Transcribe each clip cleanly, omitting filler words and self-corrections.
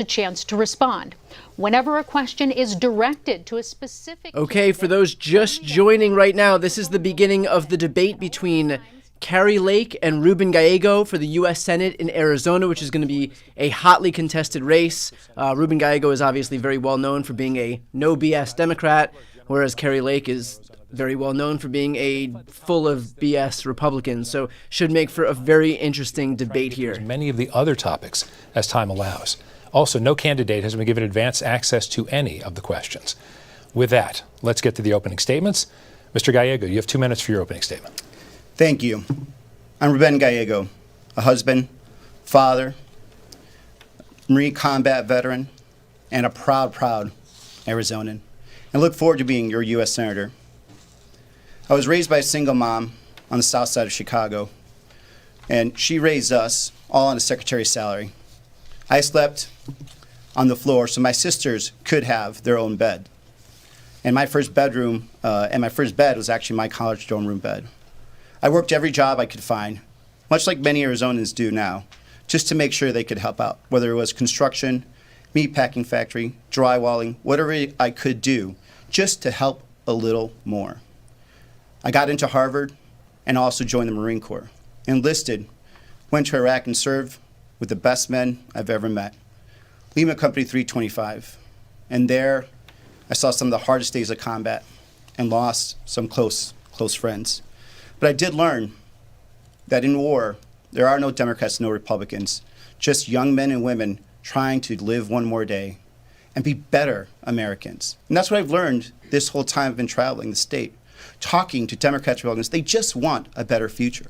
a chance to respond. Whenever a question is directed to a specific... Okay, for those just joining right now, this is the beginning of the debate between Kari Lake and Ruben Gallego for the U.S. Senate in Arizona, which is going to be a hotly contested race. Ruben Gallego is obviously very well known for being a no BS Democrat, whereas Kari Lake is very well known for being a full of BS Republican. So should make for a very interesting debate here. Many of the other topics as time allows. Also, no candidate has been given advance access to any of the questions. With that, let's get to the opening statements. Mr. Gallego, you have 2 minutes for your opening statement. Thank you. I'm Ruben Gallego, a husband, father, Marine combat veteran, and a proud Arizonan. I look forward to being your U.S. Senator. I was raised by a single mom on the south side of Chicago, and she raised us all on a secretary's salary. I slept on the floor so my sisters could have their own bed. And my first bedroom, and my first bed was actually my college dorm room bed. I worked every job I could find, much like many Arizonans do now, just to make sure they could help out, whether it was construction, meat packing factory, drywalling, whatever I could do, just to help a little more. I got into Harvard and also joined the Marine Corps. Enlisted, went to Iraq and served with the best men I've ever met. Lima Company 325. And there, I saw some of the hardest days of combat and lost some close friends. But I did learn that in war, there are no Democrats, no Republicans, just young men and women trying to live one more day and be better Americans. And that's what I've learned this whole time I've been traveling the state, talking to Democrats, Republicans. They just want a better future.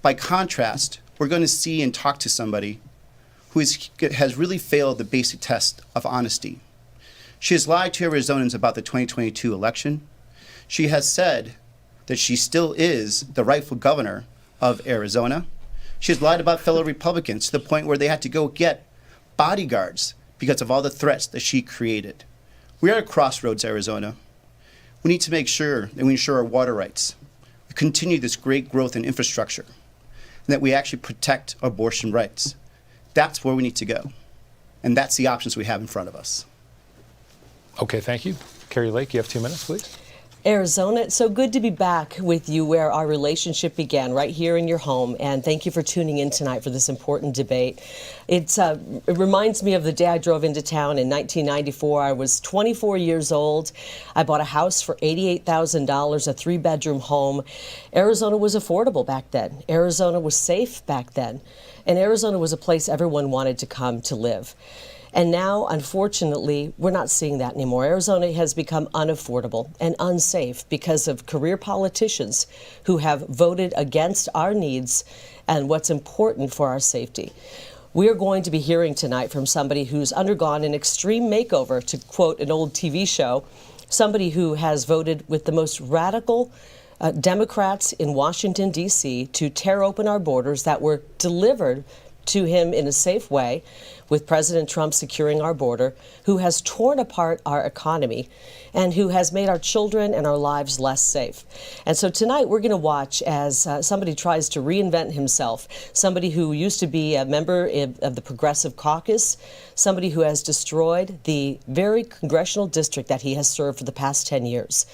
By contrast, we're going to see and talk to somebody who has really failed the basic test of honesty. She has lied to Arizonans about the 2022 election. She has said that she still is the rightful governor of Arizona. She has lied about fellow Republicans to the point where they had to go get bodyguards because of all the threats that she created. We are at a crossroads, Arizona. We need to make sure that we ensure our water rights. We continue this great growth in infrastructure, and that we actually protect abortion rights. That's where we need to go. And that's the options we have in front of us. Okay, thank you. Kari Lake, you have 2 minutes, please. Arizona, it's so good to be back with you where our relationship began, right here in your home. And thank you for tuning in tonight for this important debate. It reminds me of the day I drove into town in 1994. I was 24 years old. I bought a house for $88,000, a 3-bedroom home. Arizona was affordable back then. Arizona was safe back then. And Arizona was a place everyone wanted to come to live. And now, unfortunately, we're not seeing that anymore. Arizona has become unaffordable and unsafe because of career politicians who have voted against our needs and what's important for our safety. We're going to be hearing tonight from somebody who's undergone an extreme makeover, to quote an old TV show, somebody who has voted with the most radical Democrats in Washington, D.C. to tear open our borders that were delivered to him in a safe way, with President Trump securing our border, who has torn apart our economy and who has made our children and our lives less safe. And so tonight we're going to watch as somebody tries to reinvent himself, somebody who used to be a member of the Progressive Caucus, somebody who has destroyed the very congressional district that he has served for the past 10 years,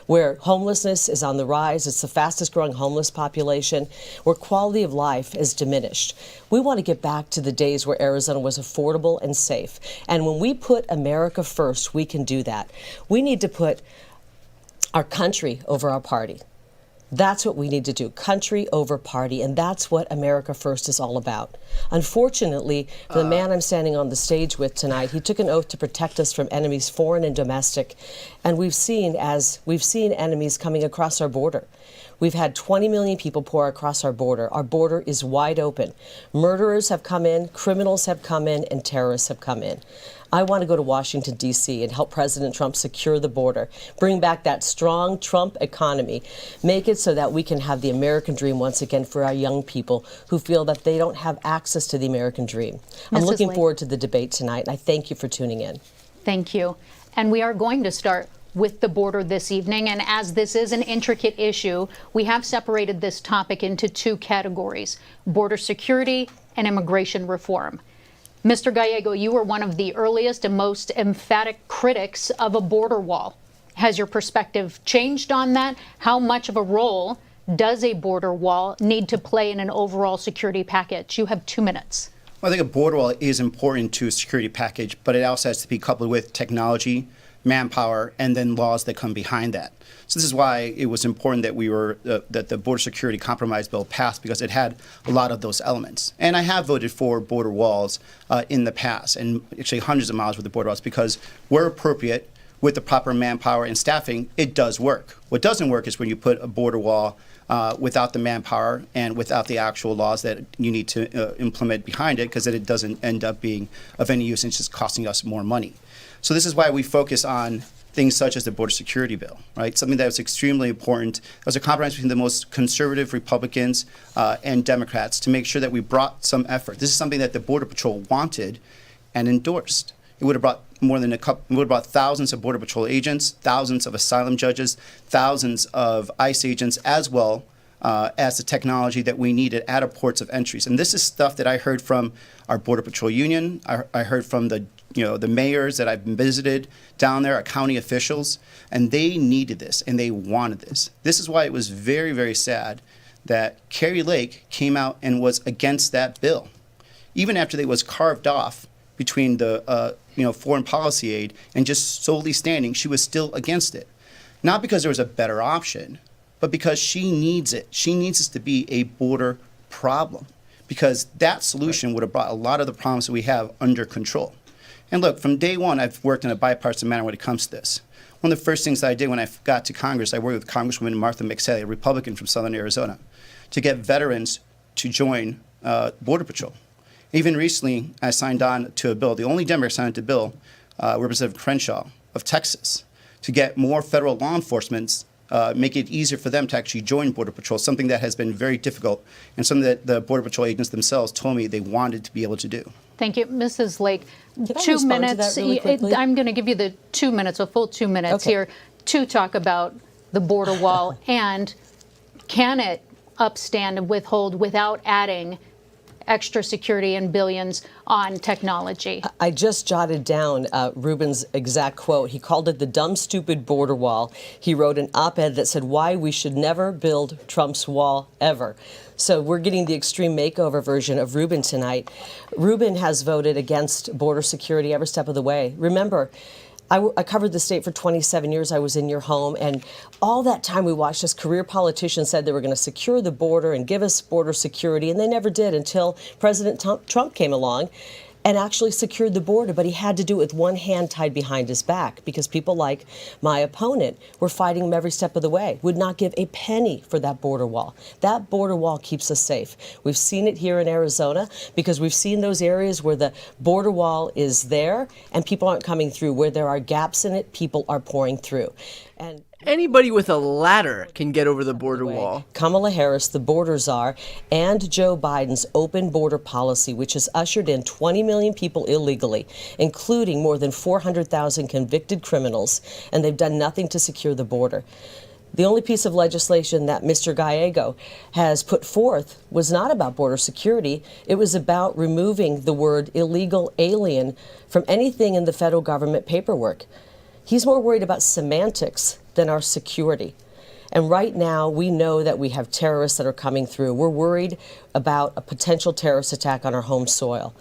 where homelessness is on the rise. It's the fastest growing homeless population, where quality of life is diminished. We want to get back to the days where Arizona was affordable and safe. And when we put America first, we can do that. We need to put our country over our party. That's what we need to do, country over party, and that's what America First is all about. Unfortunately, for the man I'm standing on the stage with tonight, he took an oath to protect us from enemies, foreign and domestic, and we've seen enemies coming across our border. We've had 20 million people pour across our border. Our border is wide open. Murderers have come in, criminals have come in, and terrorists have come in. I want to go to Washington, D.C. and help President Trump secure the border, bring back that strong Trump economy, make it so that we can have the American dream once again for our young people who feel that they don't have access to the American dream. I'm looking forward to the debate tonight, and I thank you for tuning in. Thank you. And we are going to start with the border this evening. And as this is an intricate issue, we have separated this topic into two categories: border security and immigration reform. Mr. Gallego, you were one of the earliest and most emphatic critics of a border wall. Has your perspective changed on that? How much of a role does a border wall need to play in an overall security package? You have 2 minutes. Well, I think a border wall is important to a security package, but it also has to be coupled with technology, manpower, and then laws that come behind that. So this is why it was important that that the border security compromise bill passed, because it had a lot of those elements. And I have voted for border walls in the past, and actually hundreds of miles with the border walls, because where appropriate, with the proper manpower and staffing, it does work. What doesn't work is when you put a border wall without the manpower and without the actual laws that you need to implement behind it, because then it doesn't end up being of any use and it's just costing us more money. So this is why we focus on things such as the border security bill, right? Something that was extremely important. It was a compromise between the most conservative Republicans and Democrats to make sure that we brought some effort. This is something that the Border Patrol wanted and endorsed. It would have brought thousands of Border Patrol agents, thousands of asylum judges, thousands of ICE agents, as well as the technology that we needed at our ports of entries. And this is stuff that I heard from our Border Patrol union. I heard from the mayors that I've visited down there, our county officials, and they needed this and they wanted this. This is why it was very, very sad that Kari Lake came out and was against that bill. Even after it was carved off between the foreign policy aid and just solely standing, she was still against it. Not because there was a better option, but because she needs it. She needs this to be a border problem, because that solution would have brought a lot of the problems that we have under control. And look, from day one, I've worked in a bipartisan manner when it comes to this. One of the first things that I did when I got to Congress, I worked with Congresswoman Martha McSally, a Republican from Southern Arizona, to get veterans to join Border Patrol. Even recently, I signed on to a bill, the only Democrat signed on to a bill, Representative Crenshaw of Texas, to get more federal law enforcement, make it easier for them to actually join Border Patrol, something that has been very difficult and something that the Border Patrol agents themselves told me they wanted to be able to do. Thank you. Mrs. Lake, Can I 2 respond to minutes. that really quickly? I'm going to give you the 2 minutes, a full 2 minutes Okay. here, to talk about the border wall and can it upstand and withhold without adding extra security and billions on technology. I just jotted down Ruben's exact quote. He called it the dumb, stupid border wall. He wrote an op-ed that said why we should never build Trump's wall ever. So we're getting the extreme makeover version of Ruben tonight. Ruben has voted against border security every step of the way. Remember, I covered the state for 27 years. I was in your home, and all that time we watched as career politicians said they were going to secure the border and give us border security, and they never did until President Trump came along and actually secured the border, but he had to do it with one hand tied behind his back because people like my opponent were fighting him every step of the way, would not give a penny for that border wall. That border wall keeps us safe. We've seen it here in Arizona because we've seen those areas where the border wall is there and people aren't coming through. Where there are gaps in it, people are pouring through. And Anybody with a ladder can get over the border wall. Kamala Harris, the border czar, and Joe Biden's open border policy, which has ushered in 20 million people illegally, including more than 400,000 convicted criminals, and they've done nothing to secure the border. The only piece of legislation that Mr. Gallego has put forth was not about border security. It was about removing the word illegal alien from anything in the federal government paperwork. He's more worried about semantics than our security. And right now, we know that we have terrorists that are coming through. We're worried about a potential terrorist attack on our home soil.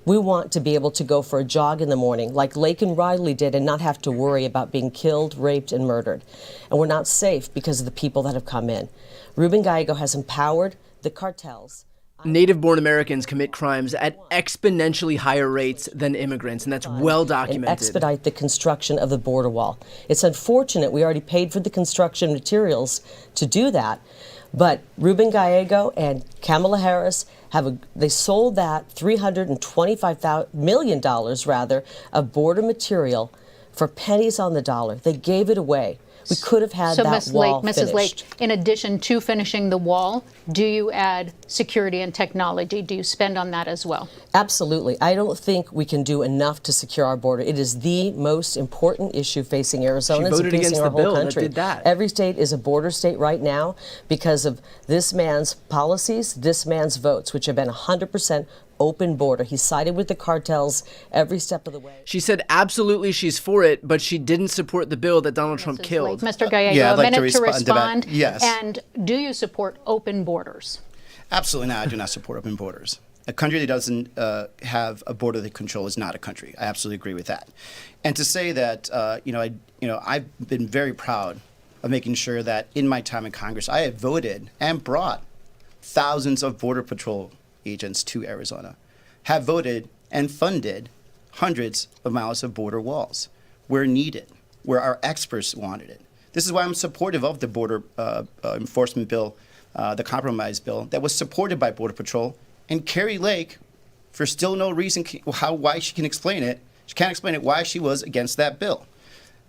We want to be able to go for a jog in the morning, like Lake and Riley did, and not have to worry about being killed, raped, and murdered. And we're not safe because of the people that have come in. Ruben Gallego has empowered the cartels. Native-born Americans commit crimes at exponentially higher rates than immigrants, and that's well And documented. expedite the construction of the border wall. It's unfortunate we already paid for the construction materials to do that, but Ruben Gallego and Kamala Harris they sold that $325 million rather of border material for pennies on the dollar. They gave it away. We could have had So, that Ms. wall Lake, finished. Mrs. Lake, in addition to finishing the wall, do you add security and technology? Do you spend on that as well? Absolutely. I don't think we can do enough to secure our border. It is the most important issue facing Arizonans and voted facing against our the whole bill that country. did that. Every state is a border state right now because of this man's policies, this man's votes, which have been 100% open border. He sided with the cartels every step of the way. She said absolutely she's for it, but she didn't support the bill that Donald Trump killed. Mr. Gallego, yeah, I'd a like minute to respond to that. respond. Yes. And do you support open borders? Absolutely not. I do not support open borders. A country that doesn't have a border they control is not a country. I absolutely agree with that. And to say that, I've been very proud of making sure that in my time in Congress, I have voted and brought thousands of Border Patrol agents to Arizona, have voted and funded hundreds of miles of border walls where needed, where our experts wanted it. This is why I'm supportive of the border enforcement bill, the compromise bill that was supported by Border Patrol. And Kari Lake, for still no reason why she can explain it, she can't explain it why she was against that bill.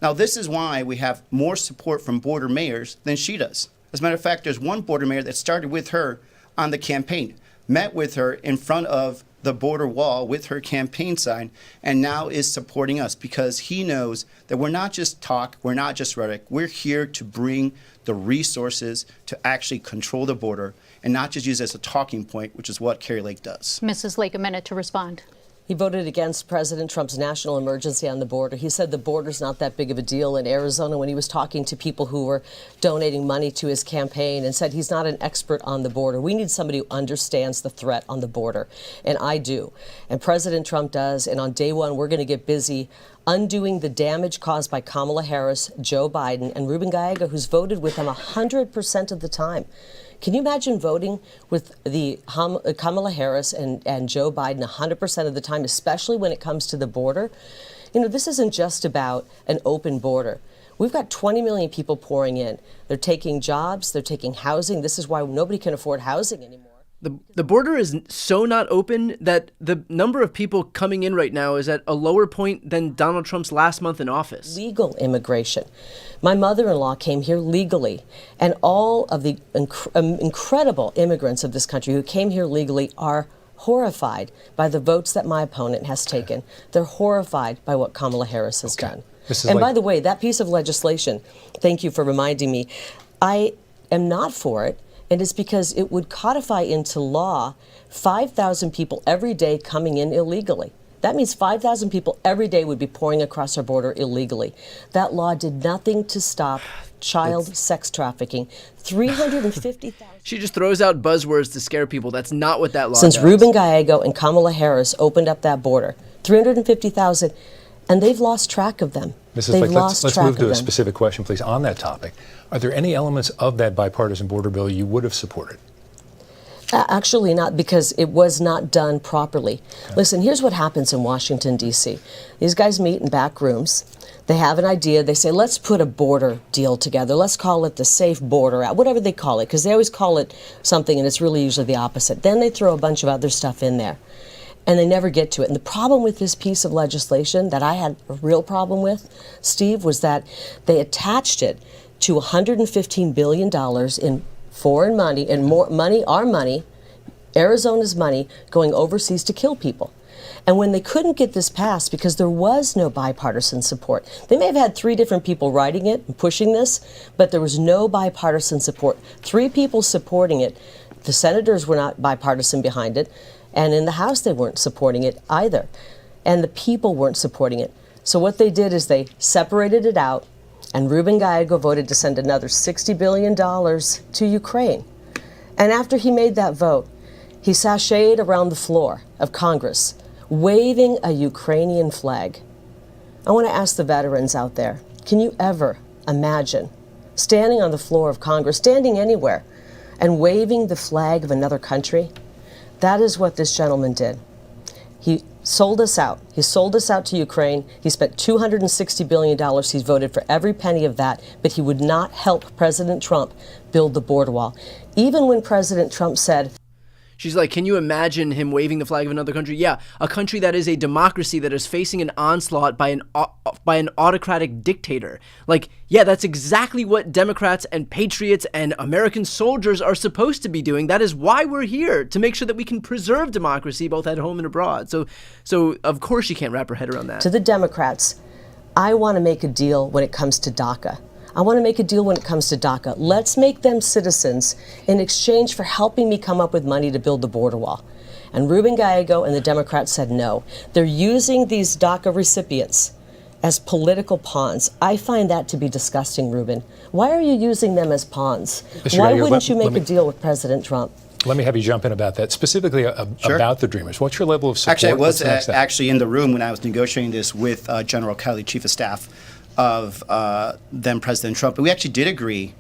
Now, this is why we have more support from border mayors than she does. As a matter of fact, there's one border mayor that started with her on the campaign, met with her in front of the border wall with her campaign sign, and now is supporting us because he knows that we're not just talk, we're not just rhetoric. We're here to bring the resources to actually control the border and not just use it as a talking point, which is what Kari Lake does. Mrs. Lake, a minute to respond. He voted against President Trump's national emergency on the border. He said the border's not that big of a deal in Arizona when he was talking to people who were donating money to his campaign, and said he's not an expert on the border. We need somebody who understands the threat on the border, and I do. And President Trump does, and on day one, we're going to get busy undoing the damage caused by Kamala Harris, Joe Biden, and Ruben Gallego, who's voted with them 100% of the time. Can you imagine voting with the Kamala Harris and Joe Biden 100% of the time, especially when it comes to the border? You know, this isn't just about an open border. We've got 20 million people pouring in. They're taking jobs, they're taking housing. This is why nobody can afford housing anymore. The border is so not open that the number of people coming in right now is at a lower point than Donald Trump's last month in office. Legal immigration. My mother-in-law came here legally, and all of the incredible immigrants of this country who came here legally are horrified by the votes that my opponent has taken. They're horrified by what Kamala Harris has done. And by the way, that piece of legislation, thank you for reminding me, I am not for it. And it's because it would codify into law 5,000 people every day coming in illegally. That means 5,000 people every day would be pouring across our border illegally. That law did nothing to stop child sex trafficking. 350,000. She just throws out buzzwords to scare people. That's not what that law Since does. Ruben Gallego and Kamala Harris opened up that border, 350,000, and they've lost track of them. Mrs. Lake, let's move to a specific question, please, on that topic. Are there any elements of that bipartisan border bill you would have supported? Actually not, because it was not done properly. Okay. Listen, here's what happens in Washington, D.C. These guys meet in back rooms. They have an idea. They say, let's put a border deal together. Let's call it the Safe Border Act, whatever they call it, because they always call it something, and it's really usually the opposite. Then they throw a bunch of other stuff in there, and they never get to it. And the problem with this piece of legislation that I had a real problem with, Steve, was that they attached it to $115 billion in foreign money, and more money, our money, Arizona's money, going overseas to kill people. And when they couldn't get this passed because there was no bipartisan support, they may have had 3 different people writing it and pushing this, but there was no bipartisan support. 3 people supporting it. The senators were not bipartisan behind it, and in the House they weren't supporting it either. And the people weren't supporting it. So what they did is they separated it out, and Ruben Gallego voted to send another $60 billion to Ukraine. And after he made that vote, he sashayed around the floor of Congress, waving a Ukrainian flag. I want to ask the veterans out there, can you ever imagine standing on the floor of Congress, standing anywhere, and waving the flag of another country? That is what this gentleman did. He sold us out. He sold us out to Ukraine. He spent $260 billion. He's voted for every penny of that, but he would not help President Trump build the border wall. Even when President Trump said, She's like, can you imagine him waving the flag of another country? Yeah, a country that is a democracy that is facing an onslaught by an autocratic dictator. Like, yeah, that's exactly what Democrats and patriots and American soldiers are supposed to be doing. That is why we're here, to make sure that we can preserve democracy both at home and abroad. So of course she can't wrap her head around that. To the Democrats, I want to make a deal when it comes to DACA. I want to make a deal when it comes to DACA. Let's make them citizens in exchange for helping me come up with money to build the border wall. And Ruben Gallego and the Democrats said no. They're using these DACA recipients as political pawns. I find that to be disgusting, Ruben. Why are you using them as pawns? Mr. Why Gallego, wouldn't you let make me- a deal with President Trump? Let me have you jump in about that, specifically Sure. about the Dreamers. What's your level of support? Actually, I was What's the next step? actually in the room when I was negotiating this with General Kelly, Chief of Staff of then President Trump. And we actually did agree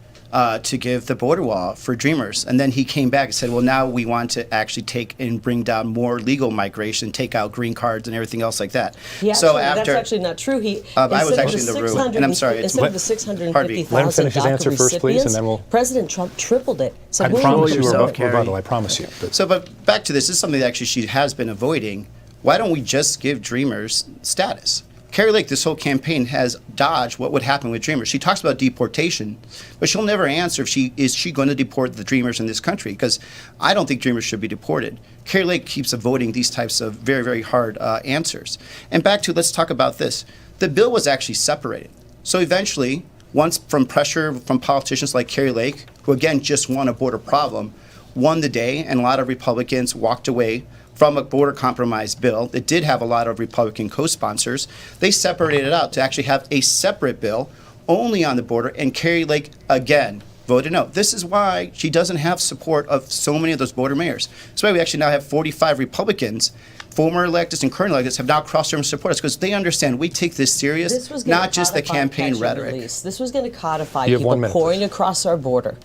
to give the border wall for Dreamers. And then he came back and said, well, now we want to actually take and bring down more legal migration, take out green cards and everything else like that. That's actually not true. I was actually in the room, and I'm sorry, Instead of the pardon me. 650,000 Let him finish his DACA answer first, please, and then we'll- President Trump tripled it. So I who promise knows? you yourself, a Kari. rebuttal, I promise you. But But back to this is something that actually she has been avoiding. Why don't we just give Dreamers status? Kari Lake, this whole campaign has dodged what would happen with Dreamers. She talks about deportation, but she'll never answer if she going to deport the Dreamers in this country, because I don't think Dreamers should be deported. Kari Lake keeps avoiding these types of very, very hard answers. And back to, let's talk about this. The bill was actually separated. So eventually, once from pressure from politicians like Kari Lake, who again just want a border problem, won the day, and a lot of Republicans walked away from a border compromise bill that did have a lot of Republican co-sponsors. They separated it out to actually have a separate bill only on the border, and Kari Lake again voted no. This is why she doesn't have support of so many of those border mayors. That's why we actually now have 45 Republicans, former electeds and current electeds, have now crossed over and support us, because they understand we take this serious, This was gonna not just the codify campaign catch and rhetoric. release. This was going to codify You have 1 people minute, pouring please. across our border.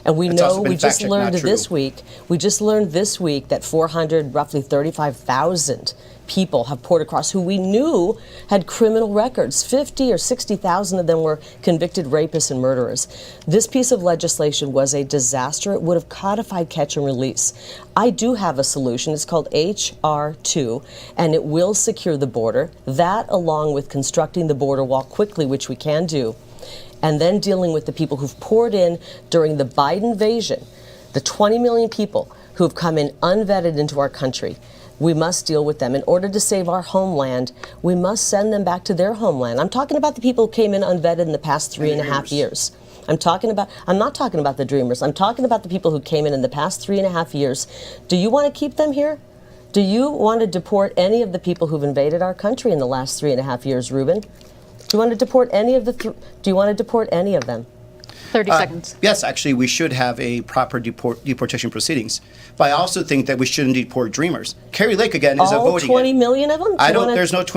And we That's also know, been we just fact-checked, learned not this true. week, that 400, roughly 35,000 people have poured across who we knew had criminal records. 50 or 60,000 of them were convicted rapists and murderers. This piece of legislation was a disaster. It would have codified catch and release. I do have a solution. It's called H.R. 2, and it will secure the border. That, along with constructing the border wall quickly, which we can do, and then dealing with the people who've poured in during the Biden invasion, the 20 million people who have come in unvetted into our country. We must deal with them. In order to save our homeland, we must send them back to their homeland. I'm talking about the people who came in unvetted in the past 3.5 years. I'm not talking about the Dreamers. I'm talking about the people who came in the past 3.5 years. Do you want to keep them here? Do you want to deport any of the people who've invaded our country in the last 3.5 years, Ruben? Do you want to deport any of do you want to deport any of them? 30 seconds. Yes, actually, we should have a proper deportation proceedings. But I also think that we shouldn't deport Dreamers. Kari Lake again is All avoiding 20 it. million of them? There's not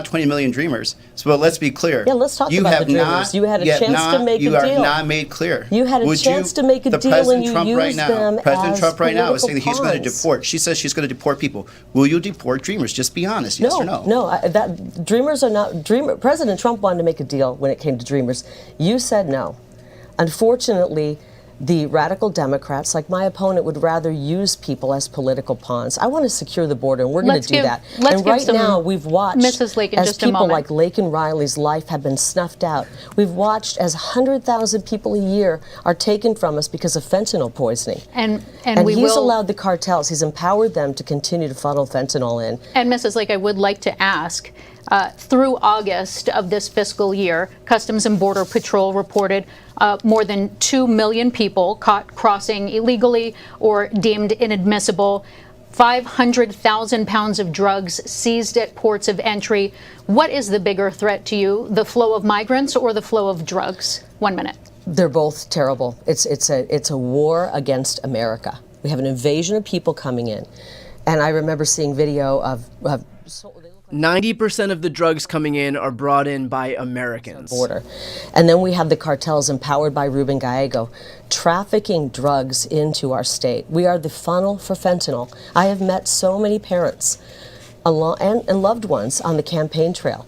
20 million Dreamers. So let's be clear. Yeah, let's talk You about have the Dreamers. not You had a yet chance to not- make a You deal. are not made clear. You had a Would chance to make a the deal President and you Trump right used now, them President as Trump right now is saying that he's going to political deport. She says she's going to deport people. Will you deport Dreamers? Just be honest, yes or no? Dreamers are not. President Trump wanted to make a deal when it came to Dreamers. You said no. Unfortunately, the radical Democrats, like my opponent, would rather use people as political pawns. I want to secure the border, and we're going to do that. Let's And give right some now, we've watched Mrs. Lake in as just a people moment. like Lake and Riley's life have been snuffed out. We've watched as 100,000 people a year are taken from us because of fentanyl poisoning. And we he's will allowed the cartels. He's empowered them to continue to funnel fentanyl in. And Mrs. Lake, I would like to ask, through August of this fiscal year, Customs and Border Patrol reported more than 2 million people caught crossing illegally or deemed inadmissible, 500,000 pounds of drugs seized at ports of entry. What is the bigger threat to you, the flow of migrants or the flow of drugs? 1 minute. They're both terrible. It's a war against America. We have an invasion of people coming in. And I remember seeing video of 90% of the drugs coming in are brought in by Americans. border. And then we have the cartels empowered by Ruben Gallego trafficking drugs into our state. We are the funnel for fentanyl. I have met so many parents and loved ones on the campaign trail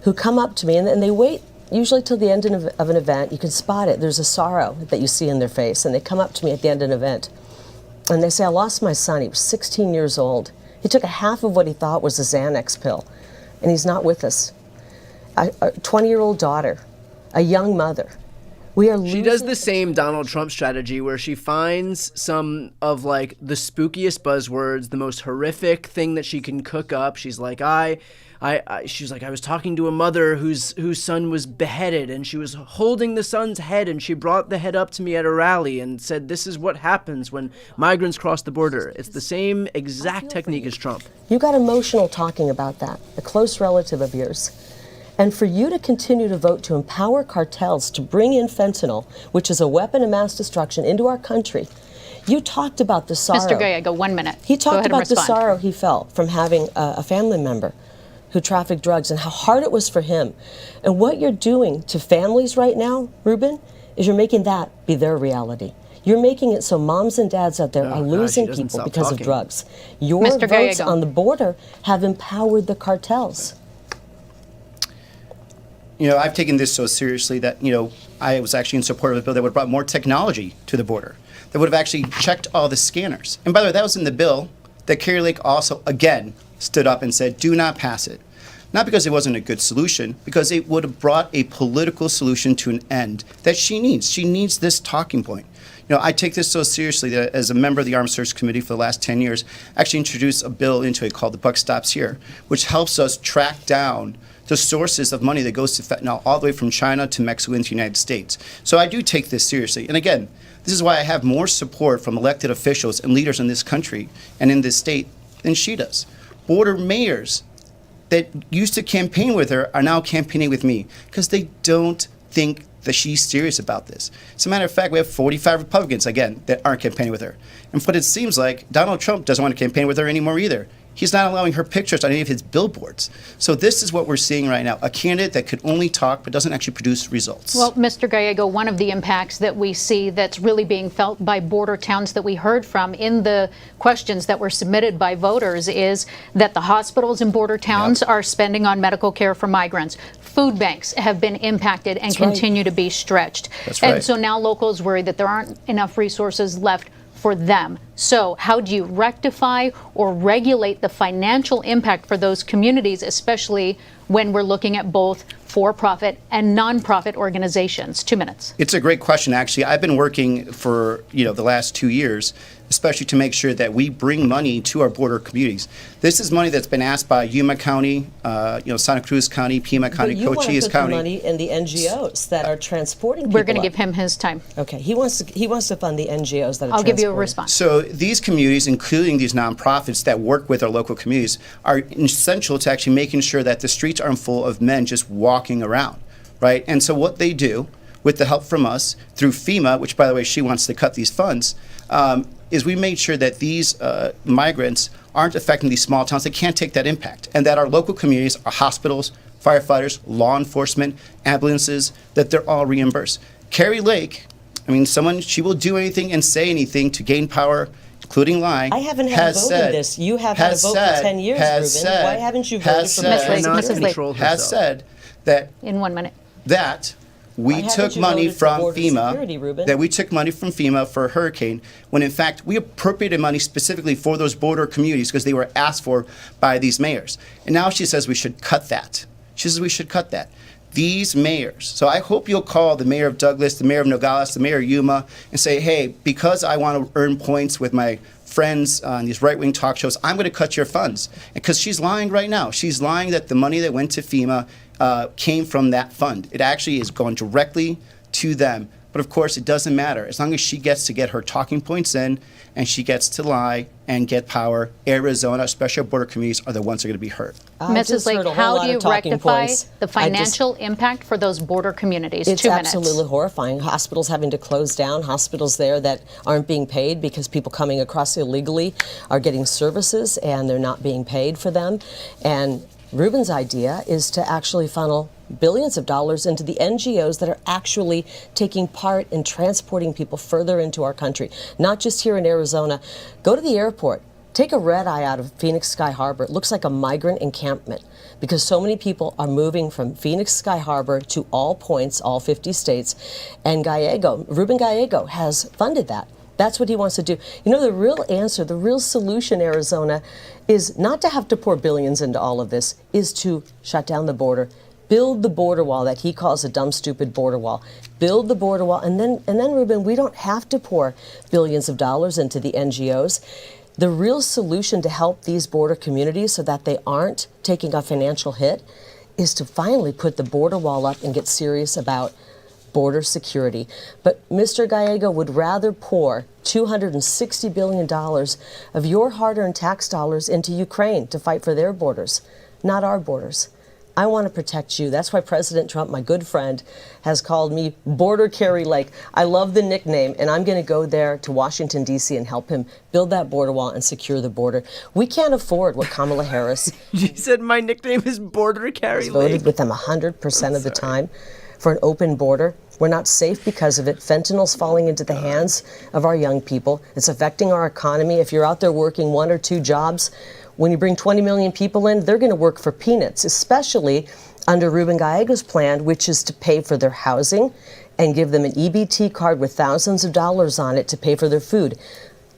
who come up to me and they wait usually till the end of an event. You can spot it. There's a sorrow that you see in their face, and they come up to me at the end of an event and they say, I lost my son. He was 16 years old. He took a half of what he thought was a Xanax pill, and he's not with us. A 20-year-old daughter, a young mother, We are She losing does the same Donald Trump strategy where she finds some of like the spookiest buzzwords, the most horrific thing that she can cook up. She's like, she's like, I was talking to a mother whose son was beheaded, and she was holding the son's head, and she brought the head up to me at a rally and said, this is what happens when migrants cross the border. It's the same exact technique as Trump. You got emotional talking about that, a close relative of yours. And for you to continue to vote to empower cartels to bring in fentanyl, which is a weapon of mass destruction, into our country, you talked about the sorrow. Mr. Gallego, 1 minute. He Go talked ahead and about the respond. sorrow he felt from having a family member who trafficked drugs and how hard it was for him. And what you're doing to families right now, Ruben, is you're making that be their reality. You're making it so moms and dads out there are losing people because of drugs. Your Mr. votes Gallego. on the border have empowered the cartels. You know, I've taken this so seriously that, you know, I was actually in support of a bill that would have brought more technology to the border, that would have actually checked all the scanners. And by the way, that was in the bill that Kari Lake also, again, stood up and said, do not pass it. Not because it wasn't a good solution, because it would have brought a political solution to an end that she needs. She needs this talking point. You know, I take this so seriously that as a member of the Armed Services Committee for the last 10 years, I actually introduced a bill into it called The Buck Stops Here, which helps us track down the sources of money that goes to fentanyl all the way from China to Mexico into the United States. So I do take this seriously. And again, this is why I have more support from elected officials and leaders in this country and in this state than she does. Border mayors that used to campaign with her are now campaigning with me because they don't think that she's serious about this. As a matter of fact, we have 45 Republicans, again, that aren't campaigning with her. And what it seems like, Donald Trump doesn't want to campaign with her anymore either. He's not allowing her pictures on any of his billboards. So this is what we're seeing right now, a candidate that could only talk but doesn't actually produce results. Well, Mr. Gallego, one of the impacts that we see that's really being felt by border towns that we heard from in the questions that were submitted by voters is that the hospitals in border towns are spending on medical care for migrants. Food banks have been impacted and continue to be stretched. That's right. And so now locals worry that there aren't enough resources left for them. So how do you rectify or regulate the financial impact for those communities, especially when we're looking at both for-profit and nonprofit organizations? 2 minutes. It's a great question, actually. I've been working for, the last 2 years, especially to make sure that we bring money to our border communities. This is money that's been asked by Yuma County, Santa Cruz County, Pima County, But you want to Cochise put the County. money in the NGOs that are transporting people. We're going to up. give him his time. Okay, he wants to fund the NGOs that are I'll give you a transporting. response. So these communities, including these nonprofits that work with our local communities, are essential to actually making sure that the streets aren't full of men just walking around, right? And so what they do, with the help from us, through FEMA, which, by the way, she wants to cut these funds, is we made sure that these migrants aren't affecting these small towns. They can't take that impact. And that our local communities, our hospitals, firefighters, law enforcement, ambulances, that they're all reimbursed. Kari Lake, she will do anything and say anything to gain power, including lying. I haven't had a vote in this. You have had a vote for 10 years, Ruben. Why haven't you voted for Mrs. Lake. Has said that In 1 minute. that we Why took haven't you money voted for from border FEMA, security, Ruben? that we took money from FEMA for a hurricane, when in fact we appropriated money specifically for those border communities because they were asked for by these mayors. And now she says we should cut that. She says we should cut that. These mayors, so I hope you'll call the mayor of Douglas, the mayor of Nogales, the mayor of Yuma, and say, hey, because I want to earn points with my friends on these right-wing talk shows, I'm going to cut your funds. Because she's lying right now. She's lying that the money that went to FEMA came from that fund. It actually is going directly to them. But of course, it doesn't matter. As long as she gets to get her talking points in and she gets to lie and get power, Arizona, especially our border communities, are the ones that are going to be hurt. Mrs. Lake, how do you rectify the financial impact for those border communities? It's 2 minutes. absolutely horrifying. Hospitals having to close down, hospitals there that aren't being paid because people coming across illegally are getting services and they're not being paid for them. And Ruben's idea is to actually funnel billions of dollars into the NGOs that are actually taking part in transporting people further into our country, not just here in Arizona. Go to the airport. Take a red eye out of Phoenix Sky Harbor. It looks like a migrant encampment because so many people are moving from Phoenix Sky Harbor to all points, all 50 states. And Ruben Gallego has funded that. That's what he wants to do. The real answer, the real solution, Arizona, is not to have to pour billions into all of this, is to shut down the border, Build the border wall that he calls a dumb, stupid border wall. Build the border wall, and then, Ruben, we don't have to pour billions of dollars into the NGOs. The real solution to help these border communities so that they aren't taking a financial hit is to finally put the border wall up and get serious about border security. But Mr. Gallego would rather pour $260 billion of your hard-earned tax dollars into Ukraine to fight for their borders, not our borders. I want to protect you. That's why President Trump, my good friend, has called me Border Kari Lake. I love the nickname, and I'm going to go there to Washington, D.C. and help him build that border wall and secure the border. We can't afford what Kamala Harris She said my nickname is Border Kari Lake. voted with them 100% of the time for an open border. We're not safe because of it. Fentanyl's falling into the hands of our young people. It's affecting our economy. If you're out there working 1 or 2 jobs, when you bring 20 million people in, they're going to work for peanuts, especially under Ruben Gallego's plan, which is to pay for their housing and give them an EBT card with thousands of dollars on it to pay for their food.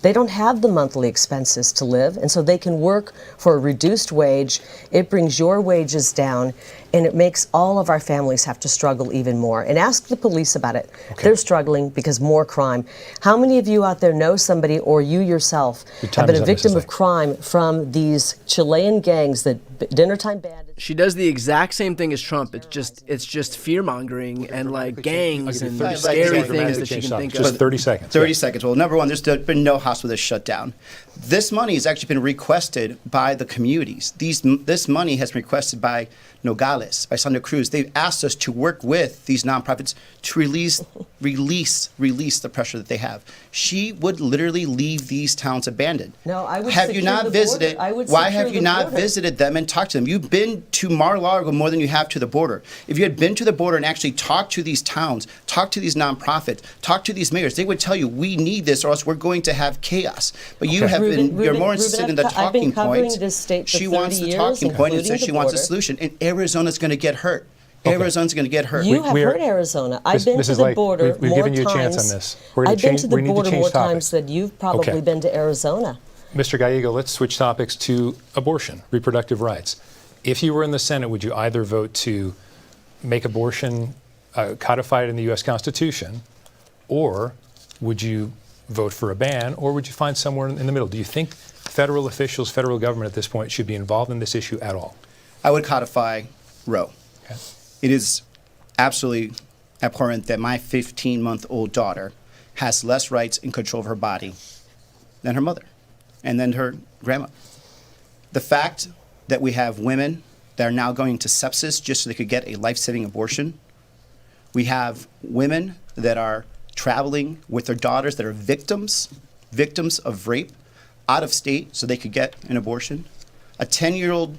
They don't have the monthly expenses to live, and so they can work for a reduced wage. It brings your wages down, and it makes all of our families have to struggle even more. And ask the police about it. Okay. They're struggling because more crime. How many of you out there know somebody, or you yourself, have been a victim of crime from these Chilean gangs, the dinnertime bandits? She does the exact same thing as Trump. It's just fear mongering and like gangs and scary things that she can think Just of. 30 seconds. 30 seconds. Well, number one, there's been no hospital that's shut down. This money has actually been requested by the communities. This money has been requested by Nogales, by Santa Cruz. They've asked us to work with these nonprofits to release the pressure that they have. She would literally leave these towns abandoned. No, I would have you secure not the visited? border. I would Why secure have you the not border. visited them and talked to them? You've been to Mar-a-Lago more than you have to the border. If you had been to the border and actually talked to these towns, talked to these nonprofits, talked to these mayors, they would tell you, we need this or else we're going to have chaos. But you have you're more interested in the I've been talking covering points. this state for She 30 wants the years, talking point and says including she the wants a border. solution. And Arizona's going to get hurt. Arizona's going to get hurt. You have We are- heard Arizona. I've been to Mrs. the Lake, border we've more given you a chance times. on this. We're gonna I've been change- to the we need to border change more topics. times than you've probably Okay. been to Arizona. Mr. Gallego, let's switch topics to abortion, reproductive rights. If you were in the Senate, would you either vote to make abortion codified in the U.S. Constitution, or would you vote for a ban, or would you find somewhere in the middle? Do you think federal officials, federal government at this point should be involved in this issue at all? I would codify Roe. Okay. It is absolutely abhorrent that my 15-month-old daughter has less rights and control of her body than her mother and then her grandma. The fact that we have women that are now going to sepsis just so they could get a life-saving abortion. We have women that are traveling with their daughters that are victims of rape out of state so they could get an abortion. A 10-year-old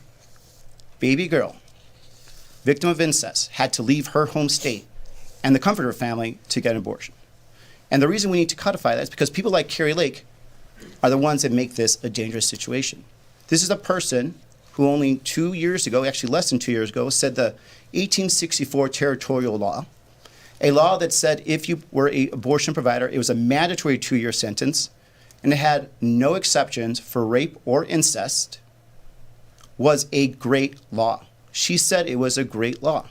baby girl, victim of incest, had to leave her home state and the comfort of her family to get an abortion. And the reason we need to codify that is because people like Kari Lake are the ones that make this a dangerous situation. This is a person who only 2 years ago, actually less than 2 years ago, said the 1864 territorial law, a law that said if you were an abortion provider, it was a mandatory 2-year sentence, and it had no exceptions for rape or incest, was a great law. She said it was a great law.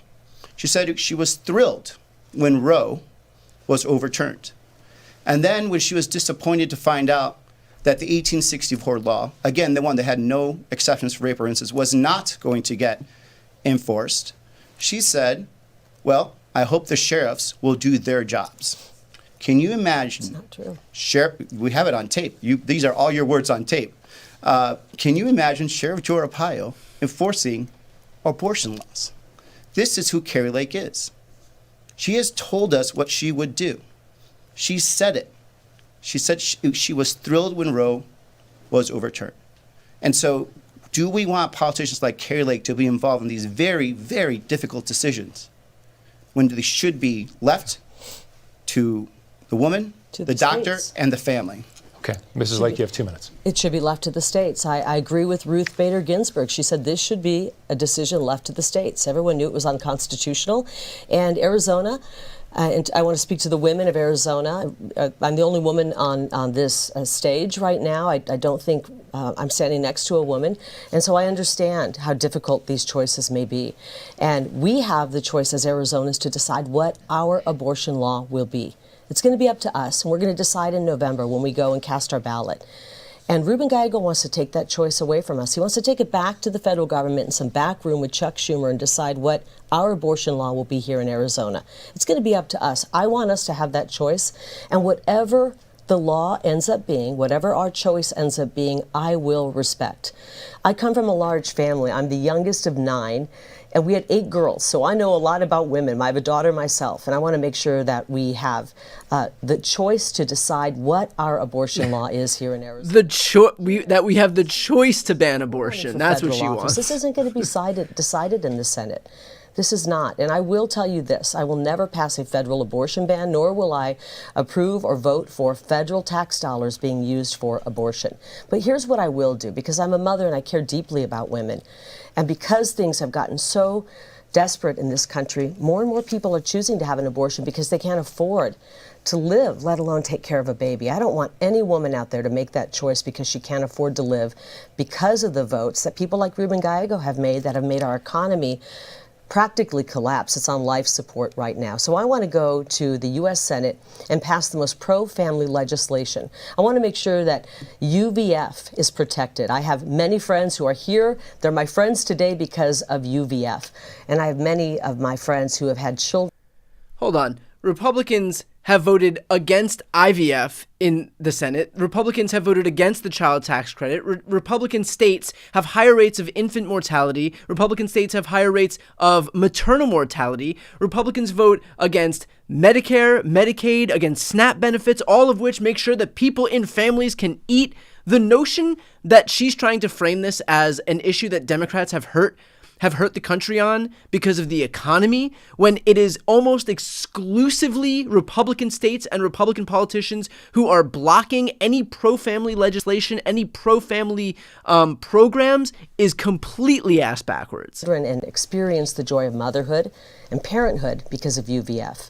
She said she was thrilled when Roe was overturned. And then when she was disappointed to find out that the 1864 law, again, the one that had no exceptions for rape or incest, was not going to get enforced, she said, well, I hope the sheriffs will do their jobs. Can you imagine? Not true. We have it on tape. These are all your words on tape. Can you imagine Sheriff Joe Arpaio enforcing abortion laws? This is who Kari Lake is. She has told us what she would do. She said it. She said she was thrilled when Roe was overturned. And so do we want politicians like Kari Lake to be involved in these very, very difficult decisions when they should be left to the woman, To the the doctor, states. and the family? Okay. Mrs. Lake, you have 2 minutes. It should be left to the states. I agree with Ruth Bader Ginsburg. She said this should be a decision left to the states. Everyone knew it was unconstitutional. And Arizona, And I want to speak to the women of Arizona. I'm the only woman on this stage right now. I don't think I'm standing next to a woman. And so I understand how difficult these choices may be. And we have the choice as Arizonans to decide what our abortion law will be. It's going to be up to us, and we're going to decide in November when we go and cast our ballot. And Ruben Gallego wants to take that choice away from us. He wants to take it back to the federal government in some back room with Chuck Schumer and decide what our abortion law will be here in Arizona. It's going to be up to us. I want us to have that choice. And whatever the law ends up being, whatever our choice ends up being, I will respect. I come from a large family. I'm the youngest of 9. And we had 8 girls, so I know a lot about women. I have a daughter myself, and I want to make sure that we have the choice to decide what our abortion law is here in Arizona. That we have the choice to ban abortion. That's what she Federal office. wants. This isn't going to be decided in the Senate. This is not. And I will tell you this, I will never pass a federal abortion ban, nor will I approve or vote for federal tax dollars being used for abortion. But here's what I will do, because I'm a mother and I care deeply about women. And because things have gotten so desperate in this country, more and more people are choosing to have an abortion because they can't afford to live, let alone take care of a baby. I don't want any woman out there to make that choice because she can't afford to live, because of the votes that people like Ruben Gallego have made that have made our economy practically collapse. It's on life support right now. So I want to go to the U.S. Senate and pass the most pro-family legislation. I want to make sure that UVF is protected. I have many friends who are here. They're my friends today because of UVF. And I have many of my friends who have had children. Hold on. Republicans have voted against IVF in the Senate. Republicans have voted against the child tax credit. Republican states have higher rates of infant mortality. Republican states have higher rates of maternal mortality. Republicans vote against Medicare, Medicaid, against SNAP benefits, all of which make sure that people in families can eat. The notion that she's trying to frame this as an issue that Democrats have hurt the country on because of the economy, when it is almost exclusively Republican states and Republican politicians who are blocking any pro-family legislation, any pro-family programs, is completely ass backwards. And experience the joy of motherhood and parenthood because of UVF.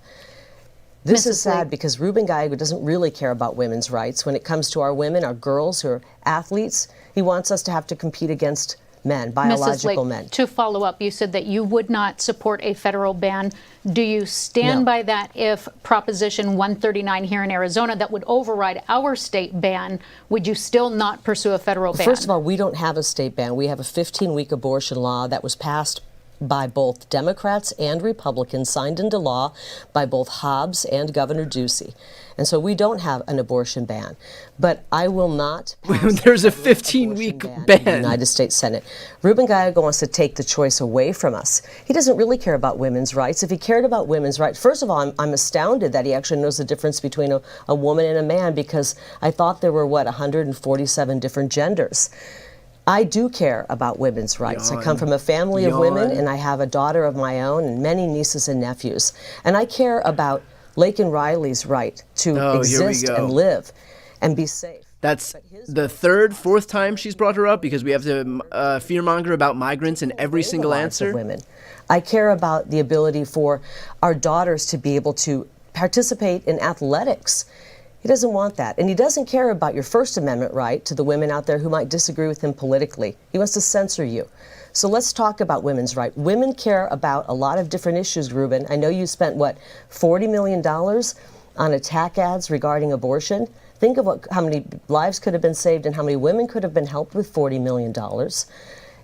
This is sad because Ruben Gallego doesn't really care about women's rights. When it comes to our women, our girls who are athletes, he wants us to have to compete against men, biological men. To follow up, you said that you would not support a federal ban. Do you stand by that if Proposition 139 here in Arizona that would override our state ban, would you still not pursue a federal ban? First of all, we don't have a state ban. We have a 15-week abortion law that was passed by both Democrats and Republicans, signed into law by both Hobbs and Governor Ducey. And so we don't have an abortion ban. But I will not pass There's a 15-week ban in the United States Senate. Ruben Gallego wants to take the choice away from us. He doesn't really care about women's rights. If he cared about women's rights, first of all, I'm astounded that he actually knows the difference between a woman and a man, because I thought there were, 147 different genders. I do care about women's rights. I come from a family of women, and I have a daughter of my own and many nieces and nephews. And I care about Lake and Riley's right to exist and live and be safe. That's the third, fourth time she's brought her up, because we have to fearmonger about migrants in every single answer. Women. I care about the ability for our daughters to be able to participate in athletics. He doesn't want that. And he doesn't care about your First Amendment right to the women out there who might disagree with him politically. He wants to censor you. So let's talk about women's rights. Women care about a lot of different issues, Ruben. I know you spent, $40 million on attack ads regarding abortion. Think of how many lives could have been saved and how many women could have been helped with $40 million.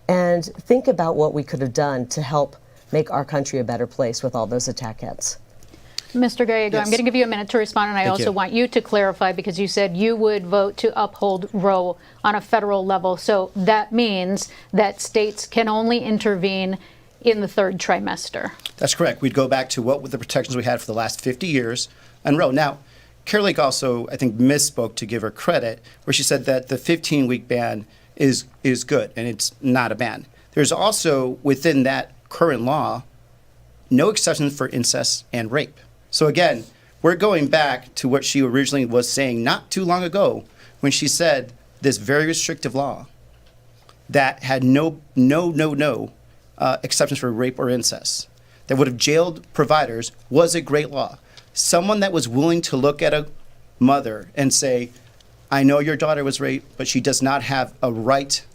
And think about what we could have done to help make our country a better place with all those attack ads. Mr. Gallego, Yes. I'm going to give you a minute to respond, and I also want you to clarify, because you said you would vote to uphold Roe on a federal level. So that means that states can only intervene in the third trimester. That's correct. We'd go back to what were the protections we had for the last 50 years on Roe. Now, Kari Lake also, I think, misspoke, to give her credit, where she said that the 15-week ban is good and it's not a ban. There's also, within that current law, no exceptions for incest and rape. So again, we're going back to what she originally was saying not too long ago, when she said this very restrictive law that had no exceptions for rape or incest, that would have jailed providers, was a great law. someone that was willing to look at a mother and say, I know your daughter was raped, but she does not have a right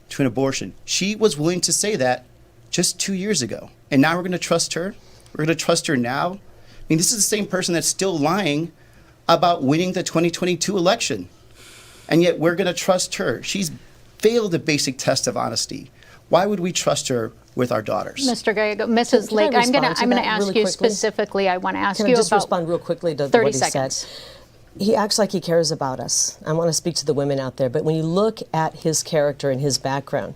to an abortion. She was willing to say that just 2 years ago. And now we're going to trust her? We're going to trust her now? I mean, this is the same person that's still lying about winning the 2022 election. And yet we're going to trust her. She's failed the basic test of honesty. Why would we trust her with our daughters? Mr. Gallego, Mrs. Lake, I'm going to ask you specifically. I want to ask you about. Can I just respond real quickly to 30 what he seconds. said? He acts like he cares about us. I want to speak to the women out there, but when you look at his character and his background,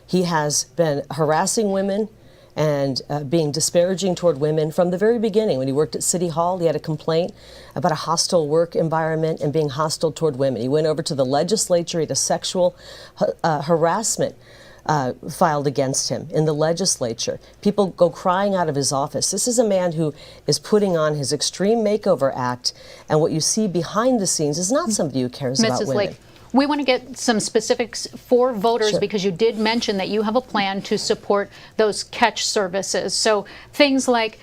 he has been harassing women and being disparaging toward women from the very beginning. When he worked at City Hall, he had a complaint about a hostile work environment and being hostile toward women. He went over to the legislature, he had a sexual harassment filed against him in the legislature. People go crying out of his office. This is a man who is putting on his Extreme Makeover Act, and what you see behind the scenes is not somebody who cares about Mrs. women. Lake, we want to get some specifics for voters Sure. because you did mention that you have a plan to support those catch services. So things like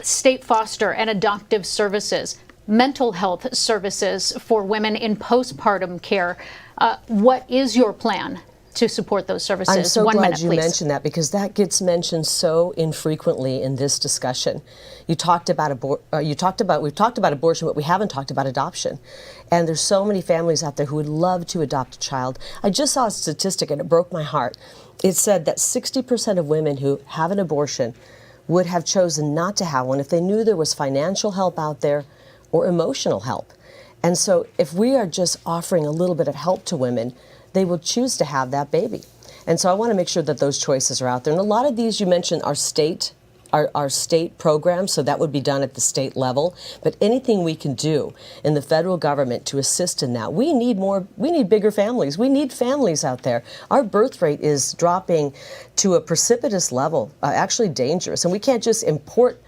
state foster and adoptive services, mental health services for women in postpartum care. What is your plan to support those services? I'm so 1 glad minute, you please. mentioned that because that gets mentioned so infrequently in this discussion. You talked about we've talked about abortion, but we haven't talked about adoption. And there's so many families out there who would love to adopt a child. I just saw a statistic and it broke my heart. It said that 60% of women who have an abortion would have chosen not to have one if they knew there was financial help out there or emotional help. And so if we are just offering a little bit of help to women, they will choose to have that baby. And so I want to make sure that those choices are out there. And a lot of these you mentioned are state programs, so that would be done at the state level. But anything we can do in the federal government to assist in that, we need bigger families. We need families out there. Our birth rate is dropping to a precipitous level, actually dangerous. And we can't just import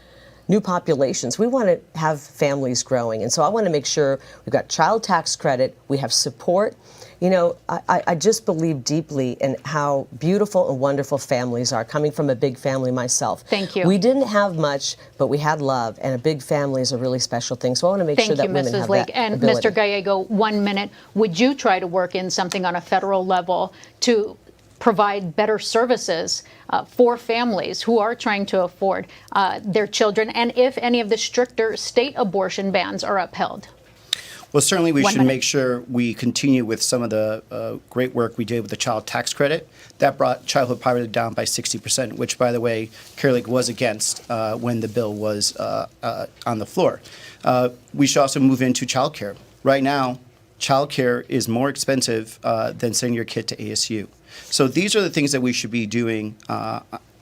new populations. We want to have families growing. And so I want to make sure we've got child tax credit, we have support. You know, I just believe deeply in how beautiful and wonderful families are, coming from a big family myself. Thank you. We didn't have much, but we had love, and a big family is a really special thing. So I want to make sure that women have Lake. that And ability. Mr. Gallego, 1 minute. Would you try to work in something on a federal level to provide better services for families who are trying to afford their children, and if any of the stricter state abortion bans are upheld? Well, certainly we 1 should minute. make sure we continue with some of the great work we did with the child tax credit. That brought childhood poverty down by 60%, which, by the way, Kari Lake was against when the bill was on the floor. We should also move into child care. Right now, child care is more expensive than sending your kid to ASU. So these are the things that we should be doing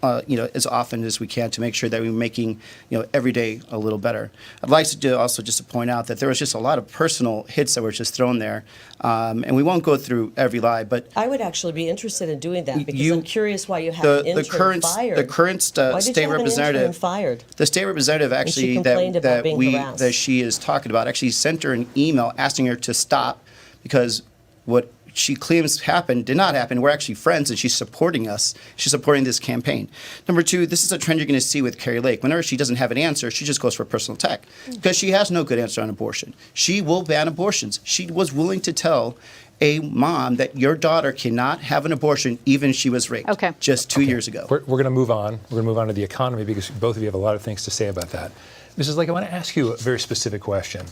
as often as we can to make sure that we're making, every day a little better. I'd like to also just to point out that there was just a lot of personal hits that were just thrown there, and we won't go through every lie, but I would actually be interested in doing that because you- I'm curious why you have an intern fired. the current Why did state you have an representative intern fired? The state representative actually complained about being harassed. that she is talking about actually sent her an email asking her to stop because what she claims happened did not happen. We're actually friends, and she's supporting us. She's supporting this campaign. Number two, this is a trend you're going to see with Kari Lake. Whenever she doesn't have an answer, she just goes for a personal attack because she has no good answer on abortion. She will ban abortions. She was willing to tell a mom that your daughter cannot have an abortion even if she was raped just 2 years ago. We're going to move on. We're going to move on to the economy because both of you have a lot of things to say about that. Mrs. Lake, I want to ask you a very specific question.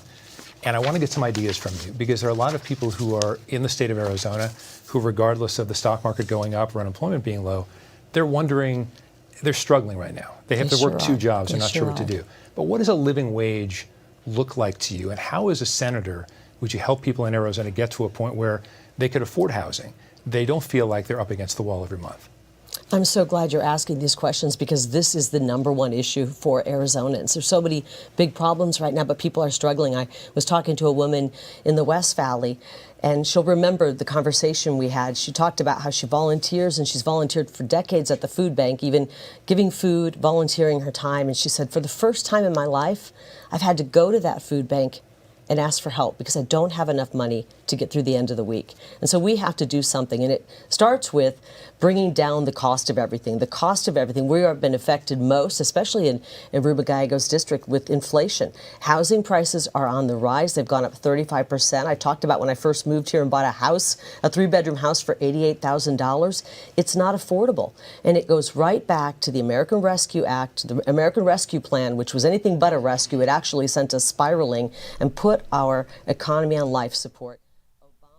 And I want to get some ideas from you because there are a lot of people who are in the state of Arizona who, regardless of the stock market going up or unemployment being low, they're wondering, they're struggling right now. They have to work two jobs. They're not sure what to do. But what does a living wage look like to you? And how, as a senator, would you help people in Arizona get to a point where they could afford housing? They don't feel like they're up against the wall every month. I'm so glad you're asking these questions because this is the #1 issue for Arizonans. There's so many big problems right now, but people are struggling. I was talking to a woman in the West Valley, and she'll remember the conversation we had. She talked about how she volunteers, and she's volunteered for decades at the food bank, even giving food, volunteering her time. And she said, for the first time in my life, I've had to go to that food bank and ask for help because I don't have enough money to get through the end of the week. And so we have to do something. And it starts with bringing down the cost of everything. The cost of everything. We have been affected most, especially in Ruben Gallego's district, with inflation. Housing prices are on the rise. They've gone up 35%. I talked about when I first moved here and bought a house, a 3-bedroom house for $88,000. It's not affordable. And it goes right back to the American Rescue Act, the American Rescue Plan, which was anything but a rescue. It actually sent us spiraling and put our economy on life support.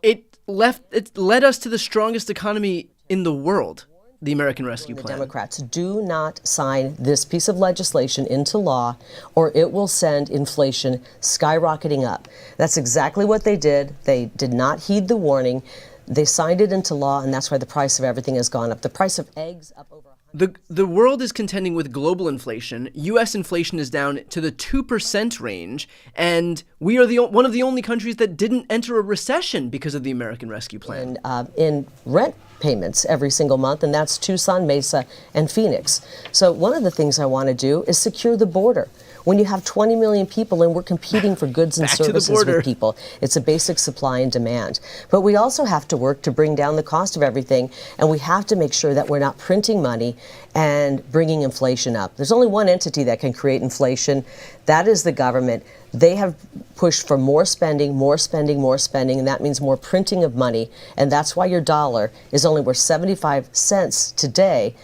It led us to the strongest economy in the world, the American Rescue Plan. The Democrats do not sign this piece of legislation into law, or it will send inflation skyrocketing up. That's exactly what they did. They did not heed the warning. They signed it into law, and that's why the price of everything has gone up. The price of eggs up over. The world is contending with global inflation. U.S. inflation is down to the 2% range, and we are one of the only countries that didn't enter a recession because of the American Rescue Plan. In rent payments every single month, and that's Tucson, Mesa, and Phoenix. So one of the things I want to do is secure the border. When you have 20 million people and we're competing for goods and services with people, it's a basic supply and demand. But we also have to work to bring down the cost of everything, and we have to make sure that we're not printing money and bringing inflation up. There's only one entity that can create inflation. That is the government. They have pushed for more spending, more spending, more spending, and that means more printing of money. And that's why your dollar is only worth 75 cents today.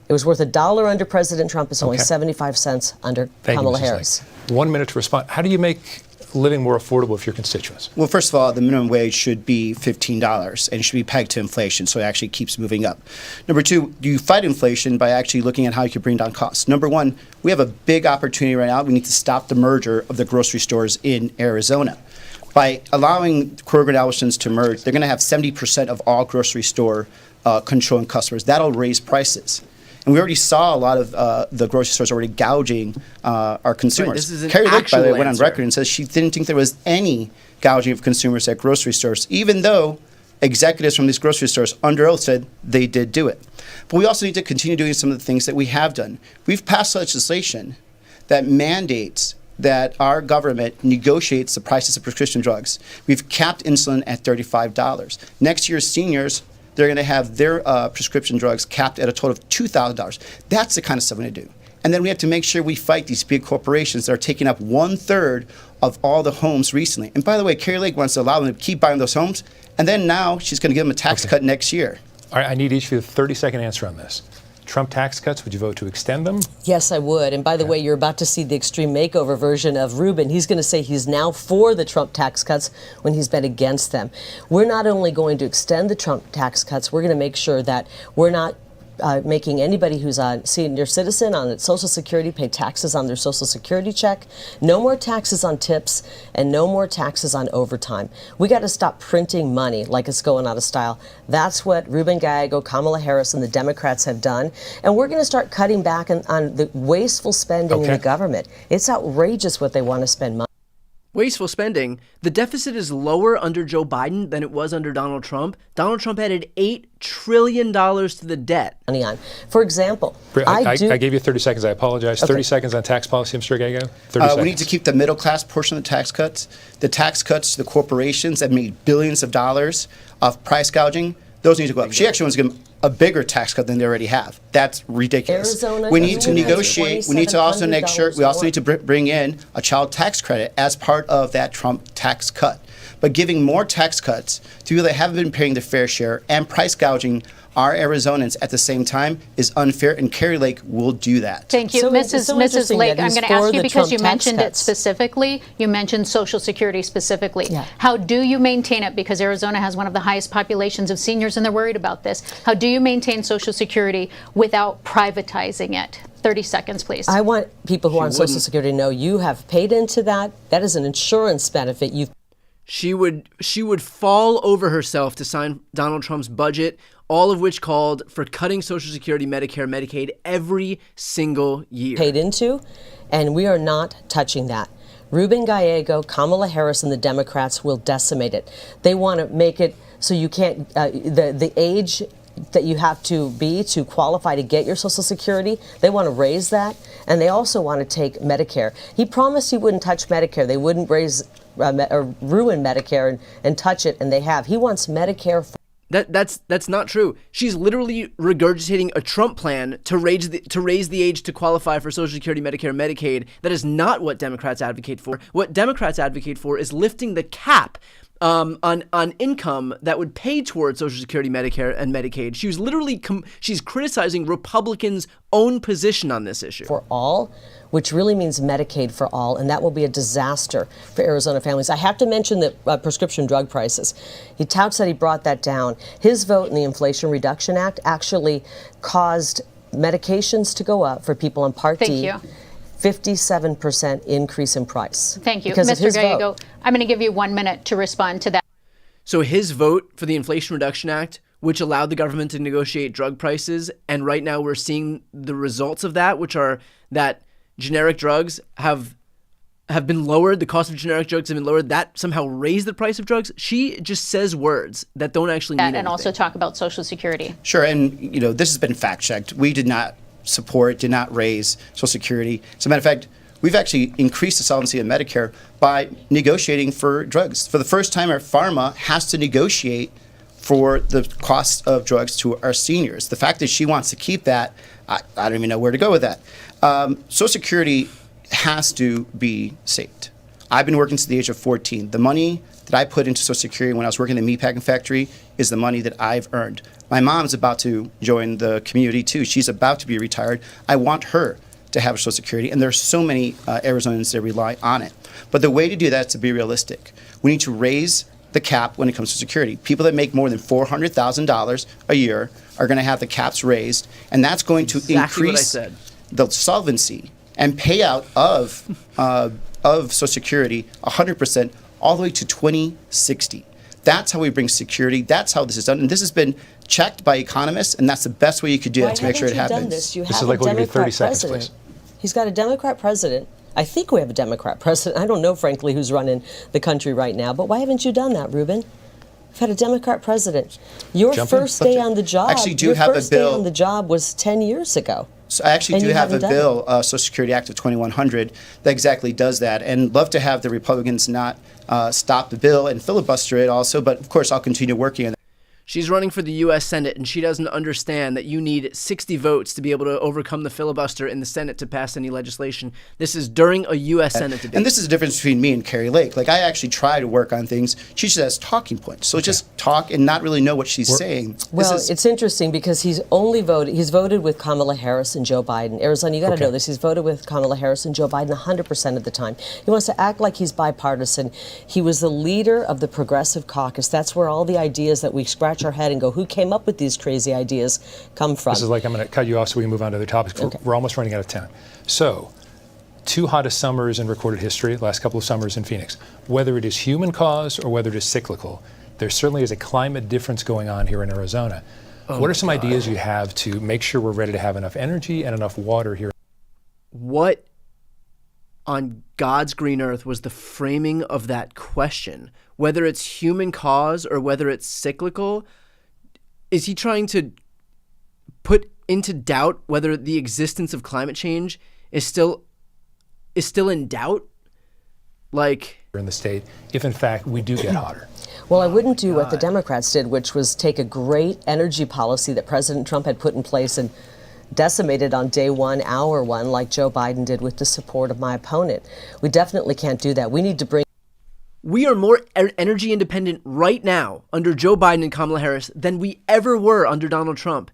It was worth $1 under President Trump. It's only 75 cents under Kamala Harris. 1 minute to respond. How do you make living more affordable for your constituents? Well, first of all, the minimum wage should be $15 and it should be pegged to inflation, so it actually keeps moving up. Number two, you fight inflation by actually looking at how you can bring down costs. Number one, we have a big opportunity right now. We need to stop the merger of the grocery stores in Arizona. By allowing Kroger and Albertsons to merge, they're going to have 70% of all grocery store controlling customers. That'll raise prices. And we already saw a lot of the grocery stores already gouging our consumers. Right, this is an Kari Lake, by the way, went on answer. record and says she didn't think there was any gouging of consumers at grocery stores, even though executives from these grocery stores under oath said they did do it. But we also need to continue doing some of the things that we have done. We've passed legislation that mandates that our government negotiates the prices of prescription drugs. We've capped insulin at $35. Next year's seniors, they're going to have their prescription drugs capped at a total of $2,000. That's the kind of stuff we're going to do. And then we have to make sure we fight these big corporations that are taking up 1/3 of all the homes recently. And by the way, Kari Lake wants to allow them to keep buying those homes, and then now she's going to give them a tax cut next year. All right, I need each of you a 30-second answer on this. Trump tax cuts, would you vote to extend them? Yes, I would. And by the way, you're about to see the extreme makeover version of Ruben. He's going to say he's now for the Trump tax cuts when he's been against them. We're not only going to extend the Trump tax cuts, we're going to make sure that we're not making anybody who's a senior citizen on Social Security pay taxes on their Social Security check. No more taxes on tips and no more taxes on overtime. We got to stop printing money like it's going out of style. That's what Ruben Gallego, Kamala Harris, and the Democrats have done. And we're going to start cutting back on the wasteful spending in the government. It's outrageous what they want to spend money. Wasteful spending. The deficit is lower under Joe Biden than it was under Donald Trump. Donald Trump added $8 trillion to the debt. On. For example, I gave you 30 seconds. I apologize. 30 seconds on tax policy, Mr. Gallego. 30 seconds. We need to keep the middle class portion of the tax cuts. The tax cuts to the corporations that made billions of dollars off price gouging, those need to go up. She actually wants to give them a bigger tax cut than they already have. That's ridiculous. Arizona we need to negotiate. We need to also make sure, we also need to bring in a child tax credit as part of that Trump tax cut. But giving more tax cuts to people that haven't been paying their fair share and price gouging our Arizonans at the same time is unfair, and Kari Lake will do that. Thank you. Mrs. Lake, I'm going to ask you because you mentioned it specifically. You mentioned Social Security specifically. Yeah. How do you maintain it? Because Arizona has one of the highest populations of seniors, and they're worried about this. How do you maintain Social Security without privatizing it? 30 seconds, please. I want people who are on Social Security to know you have paid into that. That is an insurance benefit. She would fall over herself to sign Donald Trump's budget, all of which called for cutting Social Security, Medicare, Medicaid every single year. Paid into, and we are not touching that. Ruben Gallego, Kamala Harris, and the Democrats will decimate it. They want to make it so you can't, the age that you have to be to qualify to get your Social Security, they want to raise that, and they also want to take Medicare. He promised he wouldn't touch Medicare. They wouldn't raise or ruin Medicare and touch it, and they have. He wants Medicare. That's not true. She's literally regurgitating a Trump plan to raise the age to qualify for Social Security, Medicare, Medicaid. That is not what Democrats advocate for. What Democrats advocate for is lifting the cap on income that would pay towards Social Security, Medicare, and Medicaid. She was literally she's criticizing Republicans' own position on this issue. For all, which really means Medicaid for all, and that will be a disaster for Arizona families. I have to mention that prescription drug prices. He touts that he brought that down. His vote in the Inflation Reduction Act actually caused medications to go up for people on Part D. Thank you. 57% increase in price. Thank you. Because of Mr. his Gallego, vote. I'm going to give you 1 minute to respond to that. So his vote for the Inflation Reduction Act, which allowed the government to negotiate drug prices, and right now we're seeing the results of that, which are that generic drugs have been lowered, the cost of generic drugs have been lowered, that somehow raised the price of drugs. She just says words that don't actually mean anything. And also talk about Social Security. Sure, and this has been fact checked. We did not raise Social Security. As a matter of fact, we've actually increased the solvency of Medicare by negotiating for drugs. For the first time, our pharma has to negotiate for the cost of drugs to our seniors. The fact that she wants to keep that, I don't even know where to go with that. Social Security has to be saved. I've been working since the age of 14. The money that I put into Social Security when I was working in the meatpacking factory is the money that I've earned. My mom's about to join the community too. She's about to be retired. I want her to have Social Security, and there's so many Arizonans that rely on it. But the way to do that is to be realistic. We need to raise the cap when it comes to security. People that make more than $400,000 a year are going to have the caps raised, and that's going to increase the solvency and payout of Social Security 100% all the way to 2060. That's how we bring security. That's how this is done. And this has been checked by economists, and that's the best way you could do that to make sure it happens. This is like, we'll give you 30 seconds, please. He's got a Democrat president. I think we have a Democrat president. I don't know, frankly, who's running the country right now. But why haven't you done that, Ruben? We've had a Democrat president. Your first day on the job. Actually, do have a bill. Your first day on the job was 10 years ago. So I actually do have a bill, Social Security Act of 2100, that exactly does that. And love to have the Republicans not stop the bill and filibuster it also. But of course, I'll continue working on that. She's running for the U.S. Senate, and she doesn't understand that you need 60 votes to be able to overcome the filibuster in the Senate to pass any legislation. This is during a U.S. Senate debate. And this is the difference between me and Kari Lake. Like, I actually try to work on things. She just has talking points. So just talk and not really know what she's saying. Well, it's interesting because he's voted with Kamala Harris and Joe Biden. Arizona, you got to know this. He's voted with Kamala Harris and Joe Biden 100% of the time. He wants to act like he's bipartisan. He was the leader of the Progressive Caucus. That's where all the ideas that we scratch our head and go, who came up with these crazy ideas, come from. This is like, I'm going to cut you off so we can move on to other topics. Okay. We're almost running out of time. So, two hottest summers in recorded history, last couple of summers in Phoenix. Whether it is human caused or whether it is cyclical, there certainly is a climate difference going on here in Arizona. What are some ideas you have to make sure we're ready to have enough energy and enough water here? What on God's green earth was the framing of that question? Whether it's human cause or whether it's cyclical, is he trying to put into doubt whether the existence of climate change is still in doubt? Like, in the state, if in fact we do get hotter. Well, I wouldn't do what the Democrats did, which was take a great energy policy that President Trump had put in place and decimated on day one, hour one, like Joe Biden did with the support of my opponent. We definitely can't do that. We need to bring. We are more energy independent right now under Joe Biden and Kamala Harris than we ever were under Donald Trump.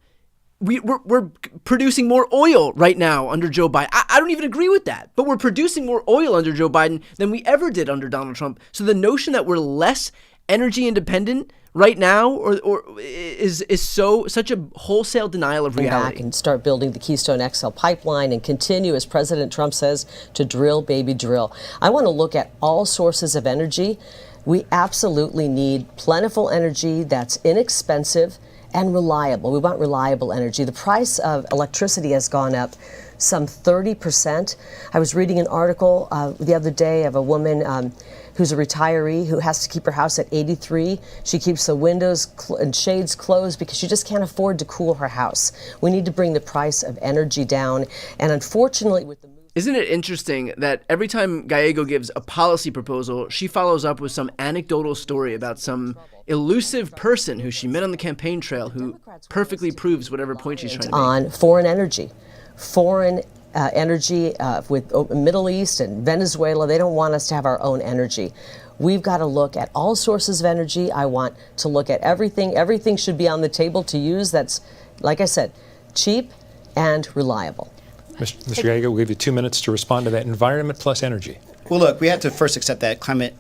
We're producing more oil right now under Joe Biden. I don't even agree with that, but we're producing more oil under Joe Biden than we ever did under Donald Trump. So the notion that we're less energy independent right now or is such a wholesale denial of reality. Back and start building the Keystone XL pipeline and continue, as President Trump says, to drill, baby, drill. I want to look at all sources of energy. We absolutely need plentiful energy that's inexpensive and reliable. We want reliable energy. The price of electricity has gone up some 30%. I was reading an article the other day of a woman who's a retiree who has to keep her house at 83. She keeps the windows and shades closed because she just can't afford to cool her house. We need to bring the price of energy down. And unfortunately, with the Isn't it interesting that every time Gallego gives a policy proposal, she follows up with some anecdotal story about some elusive person who she met on the campaign trail who perfectly proves whatever point she's trying to make? On foreign energy. Foreign energy with Middle East and Venezuela, they don't want us to have our own energy. We've got to look at all sources of energy. I want to look at everything. Everything should be on the table to use that's, like I said, cheap and reliable. Mr. Gallego, we'll give you 2 minutes to respond to that. Environment plus energy. Well, look, we have to first accept that climate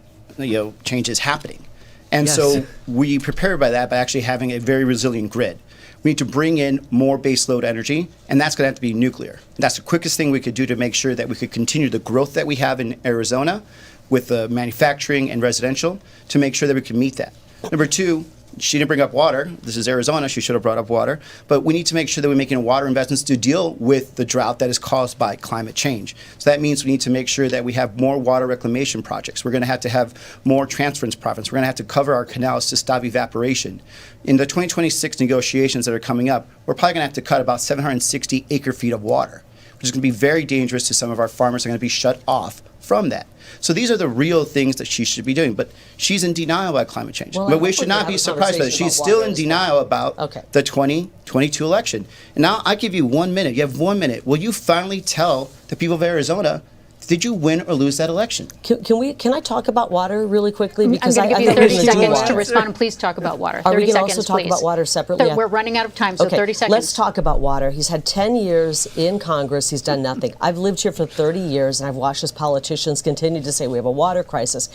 change is happening. And so we prepare by that by actually having a very resilient grid. We need to bring in more baseload energy, and that's going to have to be nuclear. That's the quickest thing we could do to make sure that we could continue the growth that we have in Arizona with the manufacturing and residential to make sure that we can meet that. Number two, she didn't bring up water. This is Arizona. She should have brought up water. But we need to make sure that we're making water investments to deal with the drought that is caused by climate change. So that means we need to make sure that we have more water reclamation projects. We're going to have more transference projects. We're going to have to cover our canals to stop evaporation. In the 2026 negotiations that are coming up, we're probably going to have to cut about 760 acre-feet of water, which is going to be very dangerous to some of our farmers who are going to be shut off from that. So these are the real things that she should be doing. But she's in denial about climate change. Well, but we should not be surprised by that. She's still in denial about the 2022 election. And now I give you 1 minute. You have 1 minute. Will you finally tell the people of Arizona, did you win or lose that election? Can I talk about water really quickly? Because I'm going to give you 30 seconds to respond, and please talk about water. Are 30 we going to seconds, also talk please. about water separately? We're running out of time, so okay, 30 seconds. Let's talk about water. He's had 10 years in Congress. He's done nothing. I've lived here for 30 years, and I've watched as politicians continue to say we have a water crisis.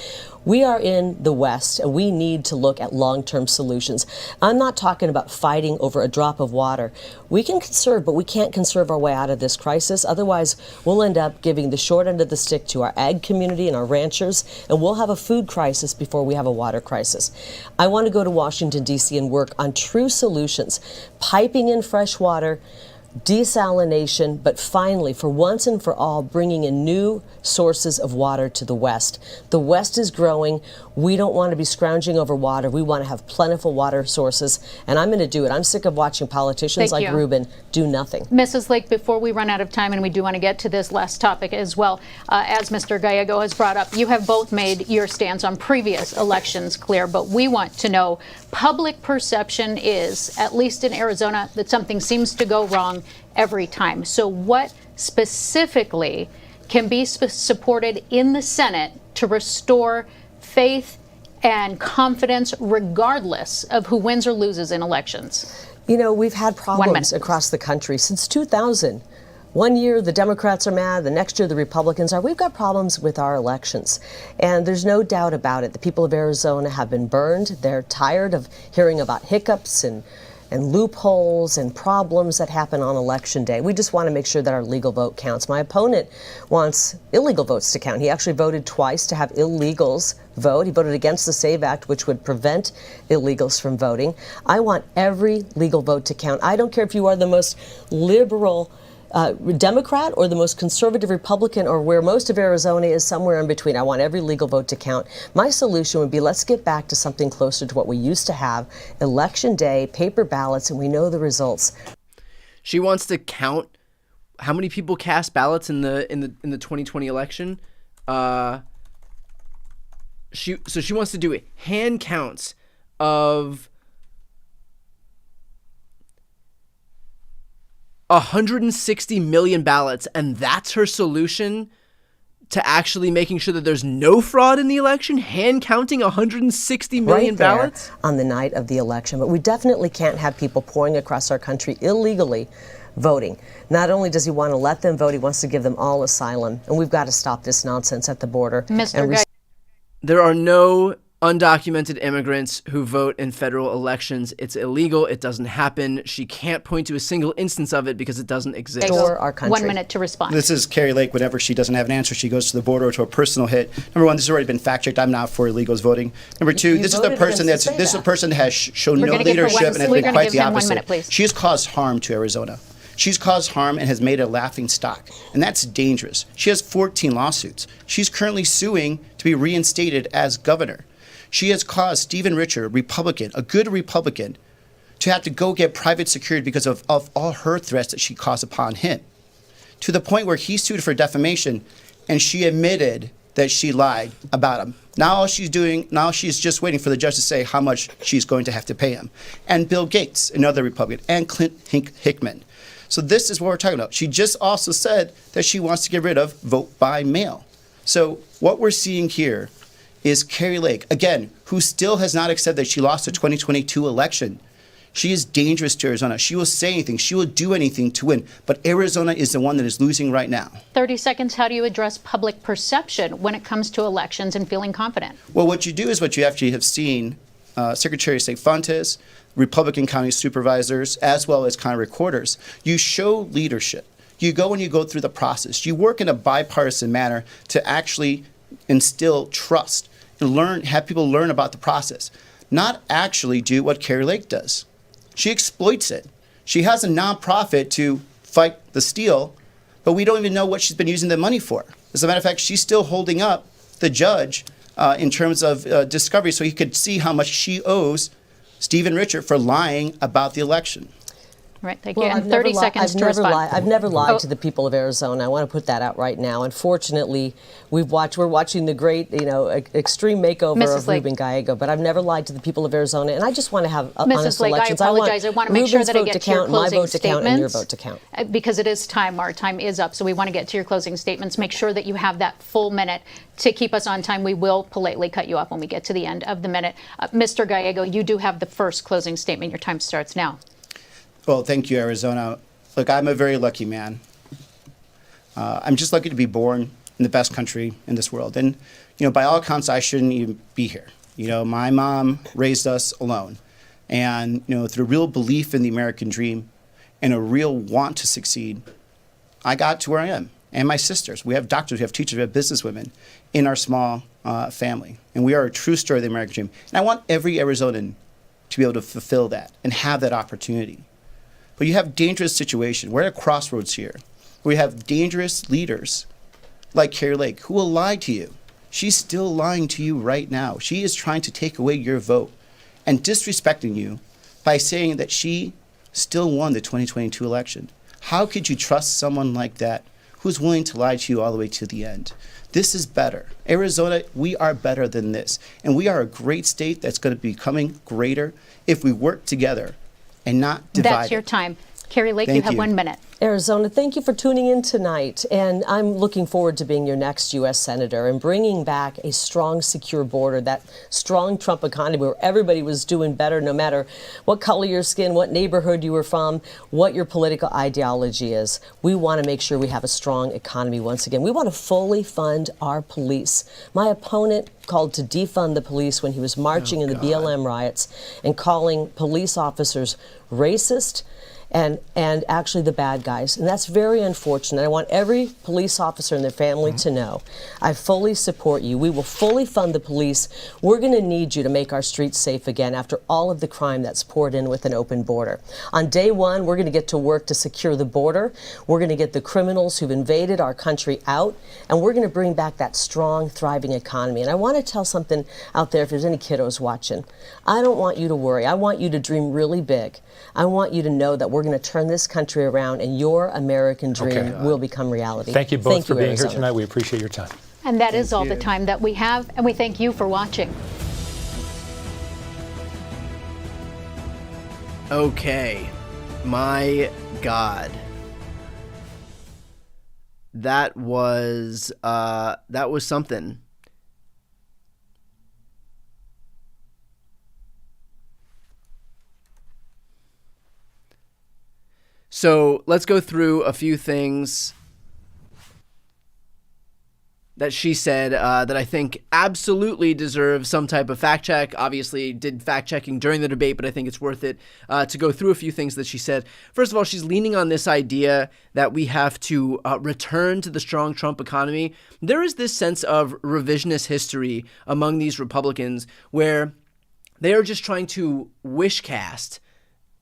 We are in the West, and we need to look at long-term solutions. I'm not talking about fighting over a drop of water. We can conserve, but we can't conserve our way out of this crisis. Otherwise, we'll end up giving the short end of the stick to our ag community and our ranchers, and we'll have a food crisis before we have a water crisis. I want to go to Washington, D.C. and work on true solutions, piping in fresh water, desalination, but finally, for once and for all, bringing in new sources of water to the West. The West is growing. We don't want to be scrounging over water. We want to have plentiful water sources, and I'm going to do it. I'm sick of watching politicians like Ruben do nothing. Mrs. Lake, before we run out of time, and we do want to get to this last topic as well, as Mr. Gallego has brought up, you have both made your stance on previous elections clear, but we want to know, public perception is, at least in Arizona, that something seems to go wrong every time. So what specifically can be supported in the Senate to restore faith and confidence regardless of who wins or loses in elections? You know, we've had problems across the country since 2000. One year the Democrats are mad, the next year the Republicans are. We've got problems with our elections. And there's no doubt about it. The people of Arizona have been burned. They're tired of hearing about hiccups and loopholes and problems that happen on election day. We just want to make sure that our legal vote counts. My opponent wants illegal votes to count. He actually voted twice to have illegals vote. He voted against the SAVE Act, which would prevent illegals from voting. I want every legal vote to count. I don't care if you are the most liberal Democrat or the most conservative Republican, or where most of Arizona is, somewhere in between. I want every legal vote to count. My solution would be, let's get back to something closer to what we used to have: election day, paper ballots, and we know the results. She wants to count how many people cast ballots in the 2020 election. She wants to do hand counts of 160 million ballots, and that's her solution to actually making sure that there's no fraud in the election? Hand counting 160 million ballots? On the night of the election. But we definitely can't have people pouring across our country illegally voting. Not only does he want to let them vote, he wants to give them all asylum. And we've got to stop this nonsense at the border. There are no undocumented immigrants who vote in federal elections. It's illegal. It doesn't happen. She can't point to a single instance of it because it doesn't exist. Our country. 1 minute to respond. This is Kari Lake. Whenever she doesn't have an answer, she goes to the border or to a personal hit. Number one, this has already been fact-checked. I'm not for illegals voting. Number two, this is a person that has shown no leadership and has been quite the opposite. She has caused harm to Arizona. She's caused harm and has made a laughing stock, and that's dangerous. She has 14 lawsuits. She's currently suing to be reinstated as governor. She has caused Stephen Richer, Republican, a good Republican, to have to go get private security because of all her threats that she caused upon him. to the point where he sued for defamation, and she admitted that she lied about him. Now she's just waiting for the judge to say how much she's going to have to pay him. And Bill Gates, another Republican, and Clint Hickman. So this is what we're talking about. She just also said that she wants to get rid of vote by mail. So what we're seeing here is Kari Lake, again, who still has not accepted that she lost the 2022 election. She is dangerous to Arizona. She will say anything. She will do anything to win. But Arizona is the one that is losing right now. 30 seconds. How do you address public perception when it comes to elections and feeling confident? Well, what you do is what you actually have seen Secretary of State Fontes, Republican county supervisors, as well as county recorders. You show leadership. You go and you go through the process. You work in a bipartisan manner to actually instill trust and have people learn about the process. Not actually do what Kari Lake does. She exploits it. She has a nonprofit to fight the steal, but we don't even know what she's been using the money for. As a matter of fact, she's still holding up the judge in terms of discovery so he could see how much she owes Stephen Richard for lying about the election. Right, thank you. And 30 seconds to respond. I've never lied to the people of Arizona. I want to put that out right now. Unfortunately, we're watching the great, extreme makeover Mrs. of Lake. Ruben Gallego, but I've never lied to the people of Arizona, and I just want to have honest Mrs. Lake, elections. I apologize. I want to make sure Ruben's that I vote get to to your count, my closing vote to count, and your statements. vote to count. Because it is time. Our time is up, so we want to get to your closing statements. Make sure that you have that full minute to keep us on time. We will politely cut you off when we get to the end of the minute. Mr. Gallego, you do have the first closing statement. Your time starts now. Well, thank you, Arizona. Look, I'm a very lucky man. I'm just lucky to be born in the best country in this world. And, by all accounts, I shouldn't even be here. My mom raised us alone. And, through real belief in the American dream and a real want to succeed, I got to where I am. And my sisters. We have doctors, we have teachers, we have businesswomen in our small family. And we are a true story of the American dream. And I want every Arizonan to be able to fulfill that and have that opportunity. But you have dangerous situation. We're at a crossroads here. We have dangerous leaders like Kari Lake who will lie to you. She's still lying to you right now. She is trying to take away your vote and disrespecting you by saying that she still won the 2022 election. How could you trust someone like that who's willing to lie to you all the way to the end? This is better. Arizona, we are better than this. And we are a great state that's going to be becoming greater if we work together and not divided. That's your time. Kari Lake, you Thank have you. 1 minute. Arizona, thank you for tuning in tonight. And I'm looking forward to being your next U.S. Senator and bringing back a strong, secure border, that strong Trump economy where everybody was doing better no matter what color your skin, what neighborhood you were from, what your political ideology is. We want to make sure we have a strong economy once again. We want to fully fund our police. My opponent called to defund the police when he was marching in the BLM riots and calling police officers racist and actually the bad guys. And that's very unfortunate. I want every police officer and their family to know I fully support you. We will fully fund the police. We're going to need you to make our streets safe again after all of the crime that's poured in with an open border. On day one, we're going to get to work to secure the border. We're going to get the criminals who've invaded our country out, and we're going to bring back that strong, thriving economy. And I want to tell something out there if there's any kiddos watching. I don't want you to worry. I want you to dream really big. I want you to know that we're going to turn this country around and your American dream will become reality. Thank you both for being Arizona. here tonight. We appreciate your time. And that is all the time that we have, and we thank you for watching. Okay, my God, that was something. So let's go through a few things that she said that I think absolutely deserve some type of fact check. Obviously did fact checking during the debate, but I think it's worth it to go through a few things that she said. First of all, she's leaning on this idea that we have to return to the strong Trump economy. There is this sense of revisionist history among these Republicans where they are just trying to wish cast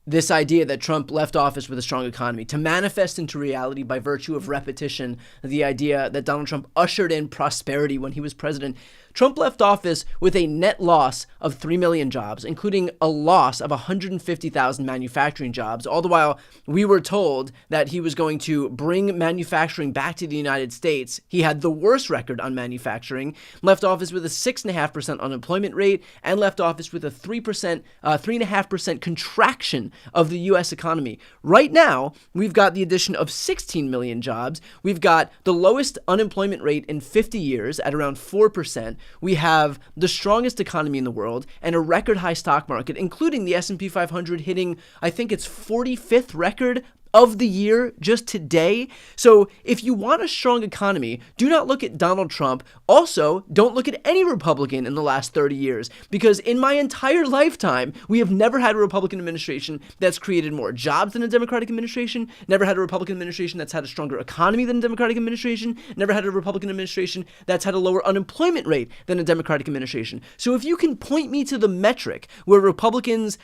this idea that Trump left office with a strong economy, to manifest into reality by virtue of repetition, the idea that Donald Trump ushered in prosperity when he was president. Trump left office with a net loss of 3 million jobs, including a loss of 150,000 manufacturing jobs. All the while, we were told that he was going to bring manufacturing back to the United States. He had the worst record on manufacturing, left office with a 6.5% unemployment rate, and left office with a 3.5% contraction of the U.S. economy. Right now, we've got the addition of 16 million jobs. We've got the lowest unemployment rate in 50 years at around 4%. We have the strongest economy in the world and a record high stock market, including the S&P 500 hitting, I think it's 45th record of the year just today. So if you want a strong economy, do not look at Donald Trump. Also, don't look at any Republican in the last 30 years, because in my entire lifetime, we have never had a Republican administration that's created more jobs than a Democratic administration, never had a Republican administration that's had a stronger economy than a Democratic administration, never had a Republican administration that's had a lower unemployment rate than a Democratic administration. So if you can point me to the metric where Republicans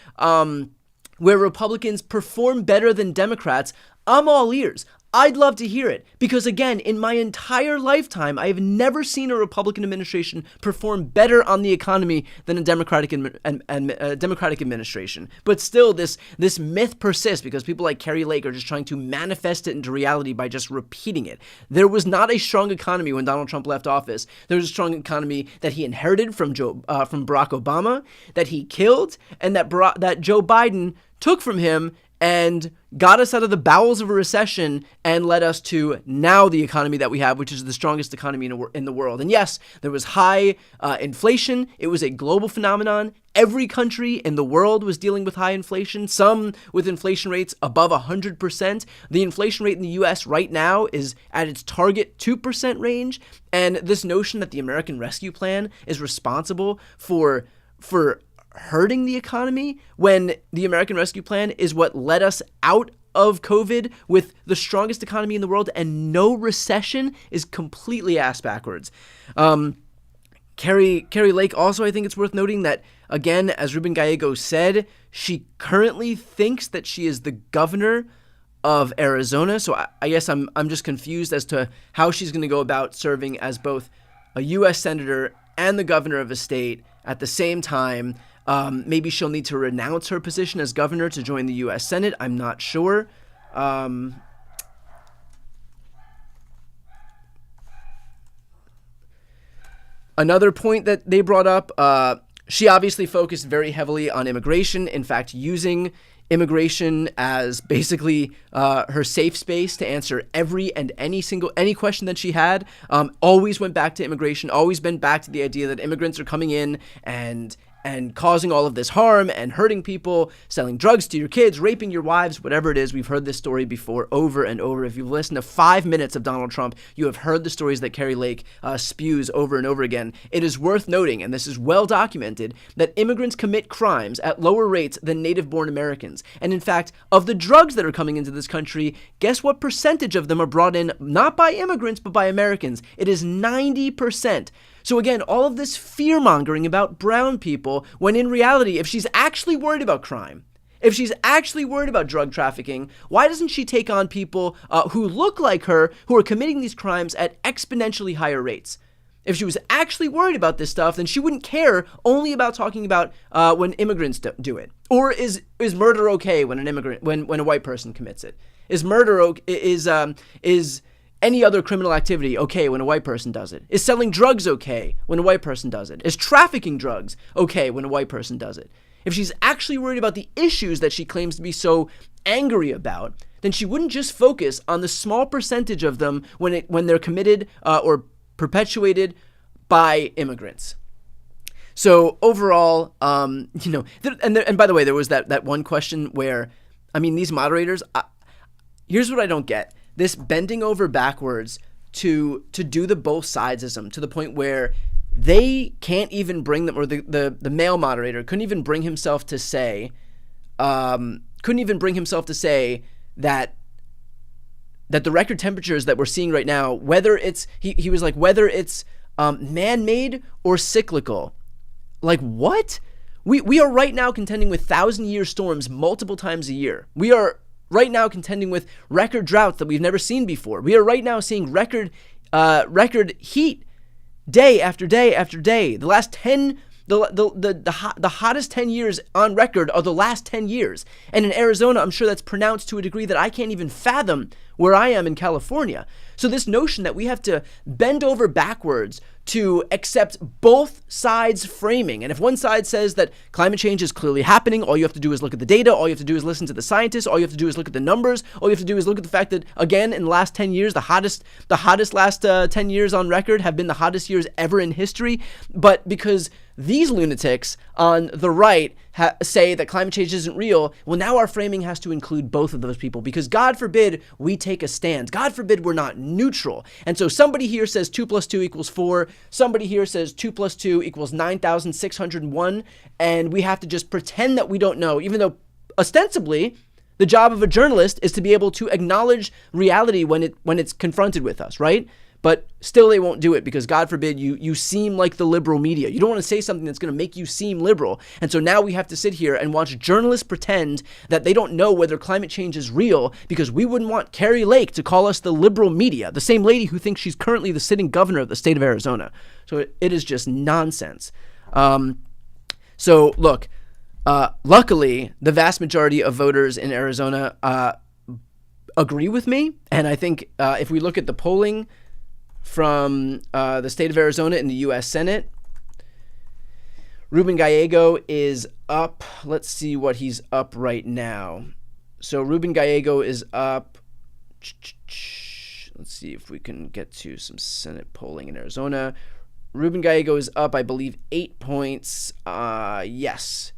perform better than Democrats, I'm all ears. I'd love to hear it, because again, in my entire lifetime, I have never seen a Republican administration perform better on the economy than a Democratic administration. But still, this myth persists because people like Kari Lake are just trying to manifest it into reality by just repeating it. There was not a strong economy when Donald Trump left office. There was a strong economy that he inherited from Barack Obama, that he killed, and that Joe Biden took from him and got us out of the bowels of a recession and led us to now the economy that we have, which is the strongest economy in the world. And yes, there was high inflation. It was a global phenomenon. Every country in the world was dealing with high inflation, some with inflation rates above 100%. The inflation rate in the U.S. right now is at its target 2% range. And this notion that the American Rescue Plan is responsible for hurting the economy, when the American Rescue Plan is what led us out of COVID with the strongest economy in the world and no recession, is completely ass backwards. Kari Lake also, I think it's worth noting that, again, as Ruben Gallego said, she currently thinks that she is the governor of Arizona. So I guess I'm just confused as to how she's going to go about serving as both a U.S. senator and the governor of a state at the same time. Maybe she'll need to renounce her position as governor to join the U.S. Senate. I'm not sure. Another point that they brought up, she obviously focused very heavily on immigration. In fact, using immigration as basically her safe space to answer every and any question that she had. Always went back to immigration, always been back to the idea that immigrants are coming in and causing all of this harm and hurting people, selling drugs to your kids, raping your wives, whatever it is. We've heard this story before over and over. If you've listened to 5 minutes of Donald Trump, you have heard the stories that Kari Lake spews over and over again. It is worth noting, and this is well documented, that immigrants commit crimes at lower rates than native-born Americans. And in fact, of the drugs that are coming into this country, guess what percentage of them are brought in not by immigrants, but by Americans? It is 90%. So again, all of this fear-mongering about brown people, when in reality, if she's actually worried about crime, if she's actually worried about drug trafficking, why doesn't she take on people who look like her, who are committing these crimes at exponentially higher rates? If she was actually worried about this stuff, then she wouldn't care only about talking about when immigrants do it. Or is murder okay when when a white person commits it? Is murder is any other criminal activity okay when a white person does it? Is selling drugs okay when a white person does it? Is trafficking drugs okay when a white person does it? If she's actually worried about the issues that she claims to be so angry about, then she wouldn't just focus on the small percentage of them when they're committed or perpetuated by immigrants. So overall, and by the way, there was that one question where, I mean, these moderators, here's what I don't get. This bending over backwards to do the both sidesism to the point where they can't even bring them, or the male moderator couldn't even bring himself to say that the record temperatures that we're seeing right now, whether it's he was like, whether it's man-made or cyclical. Like, what? We are right now contending with 1,000-year storms multiple times a year. We are right now contending with record droughts that we've never seen before. We are right now seeing record heat day after day after day. The last 10, the hottest 10 years on record are the last 10 years. And in Arizona, I'm sure that's pronounced to a degree that I can't even fathom where I am in California. So this notion that we have to bend over backwards to accept both sides' framing. And if one side says that climate change is clearly happening, all you have to do is look at the data, all you have to do is listen to the scientists, all you have to do is look at the numbers, all you have to do is look at the fact that, again, in the last 10 years, the hottest last 10 years on record have been the hottest years ever in history. But because these lunatics on the right say that climate change isn't real, well, now our framing has to include both of those people, because God forbid we take a stand. God forbid we're not neutral. And so somebody here says 2 + 2 = 4. Somebody here says 2 + 2 = 9,601. And we have to just pretend that we don't know, even though ostensibly the job of a journalist is to be able to acknowledge reality when it's confronted with us, right? But still they won't do it because, God forbid, you seem like the liberal media. You don't want to say something that's going to make you seem liberal. And so now we have to sit here and watch journalists pretend that they don't know whether climate change is real, because we wouldn't want Kari Lake to call us the liberal media, the same lady who thinks she's currently the sitting governor of the state of Arizona. So it is just nonsense. So look, luckily, the vast majority of voters in Arizona agree with me. And I think if we look at the polling from the state of Arizona in the U.S. Senate, Ruben Gallego is up. Let's see what he's up right now. So Ruben Gallego is up. Let's see if we can get to some Senate polling in Arizona. Ruben Gallego is up, I believe, 8 points. Yes.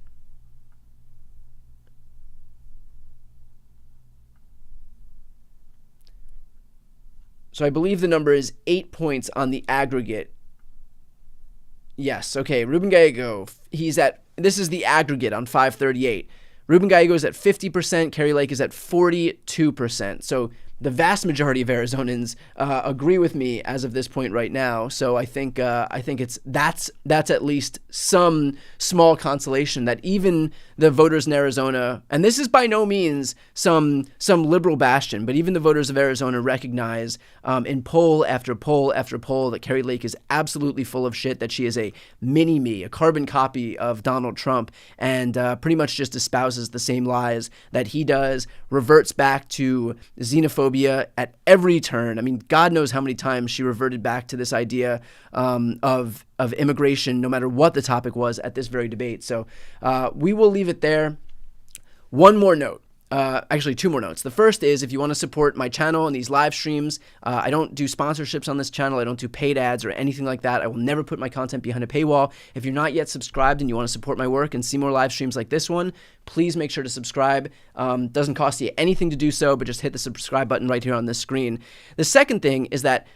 So I believe the number is 8 points on the aggregate. Yes, okay, Ruben Gallego, this is the aggregate on 538. Ruben Gallego is at 50%, Kari Lake is at 42%. So the vast majority of Arizonans agree with me as of this point right now. So I think that's at least some small consolation that even the voters in Arizona, and this is by no means some liberal bastion, but even the voters of Arizona recognize in poll after poll after poll that Kari Lake is absolutely full of shit, that she is a mini-me, a carbon copy of Donald Trump, and pretty much just espouses the same lies that he does, reverts back to xenophobia at every turn. I mean, God knows how many times she reverted back to this idea of immigration, no matter what the topic was at this very debate. So we will leave it there. One more note. Actually, two more notes. The first is, if you want to support my channel and these live streams, I don't do sponsorships on this channel. I don't do paid ads or anything like that. I will never put my content behind a paywall. If you're not yet subscribed and you want to support my work and see more live streams like this one, please make sure to subscribe. Doesn't cost you anything to do so, but just hit the subscribe button right here on this screen. The second thing is that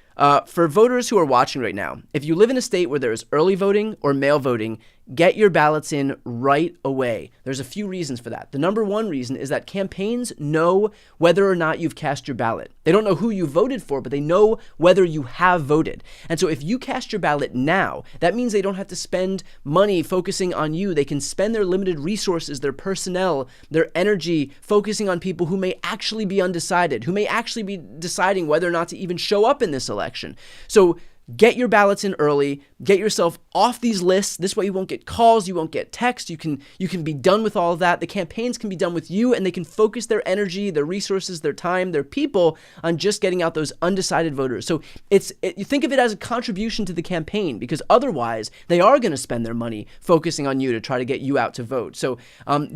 for voters who are watching right now, if you live in a state where there is early voting or mail voting, get your ballots in right away. There's a few reasons for that. The number one reason is that campaigns know whether or not you've cast your ballot. They don't know who you voted for, but they know whether you have voted. And so if you cast your ballot now, that means they don't have to spend money focusing on you. They can spend their limited resources, their personnel, their energy focusing on people who may actually be undecided, who may actually be deciding whether or not to even show up in this election. So get your ballots in early, get yourself off these lists. This way you won't get calls, you won't get texts, you can be done with all of that. The campaigns can be done with you, and they can focus their energy, their resources, their time, their people on just getting out those undecided voters. So you think of it as a contribution to the campaign, because otherwise they are going to spend their money focusing on you to try to get you out to vote. So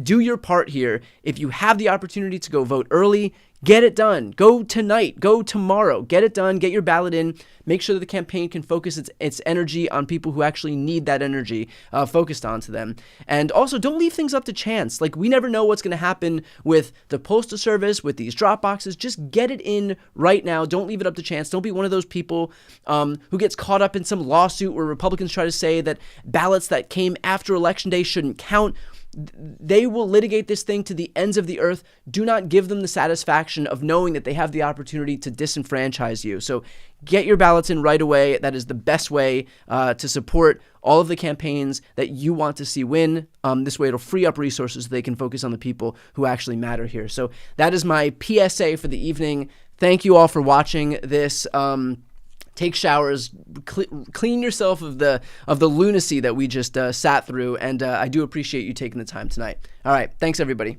do your part here. If you have the opportunity to go vote early, get it done. Go tonight. Go tomorrow. Get it done. Get your ballot in. Make sure that the campaign can focus its energy on people who actually need that energy focused onto them. And also, don't leave things up to chance. Like, we never know what's going to happen with the Postal Service, with these drop boxes. Just get it in right now. Don't leave it up to chance. Don't be one of those people who gets caught up in some lawsuit where Republicans try to say that ballots that came after Election Day shouldn't count. They will litigate this thing to the ends of the earth. Do not give them the satisfaction of knowing that they have the opportunity to disenfranchise you. So get your ballots in right away. That is the best way to support all of the campaigns that you want to see win. This way it'll free up resources so they can focus on the people who actually matter here. So that is my PSA for the evening. Thank you all for watching this take showers, clean yourself of the lunacy that we just sat through. And I do appreciate you taking the time tonight. All right. Thanks, everybody.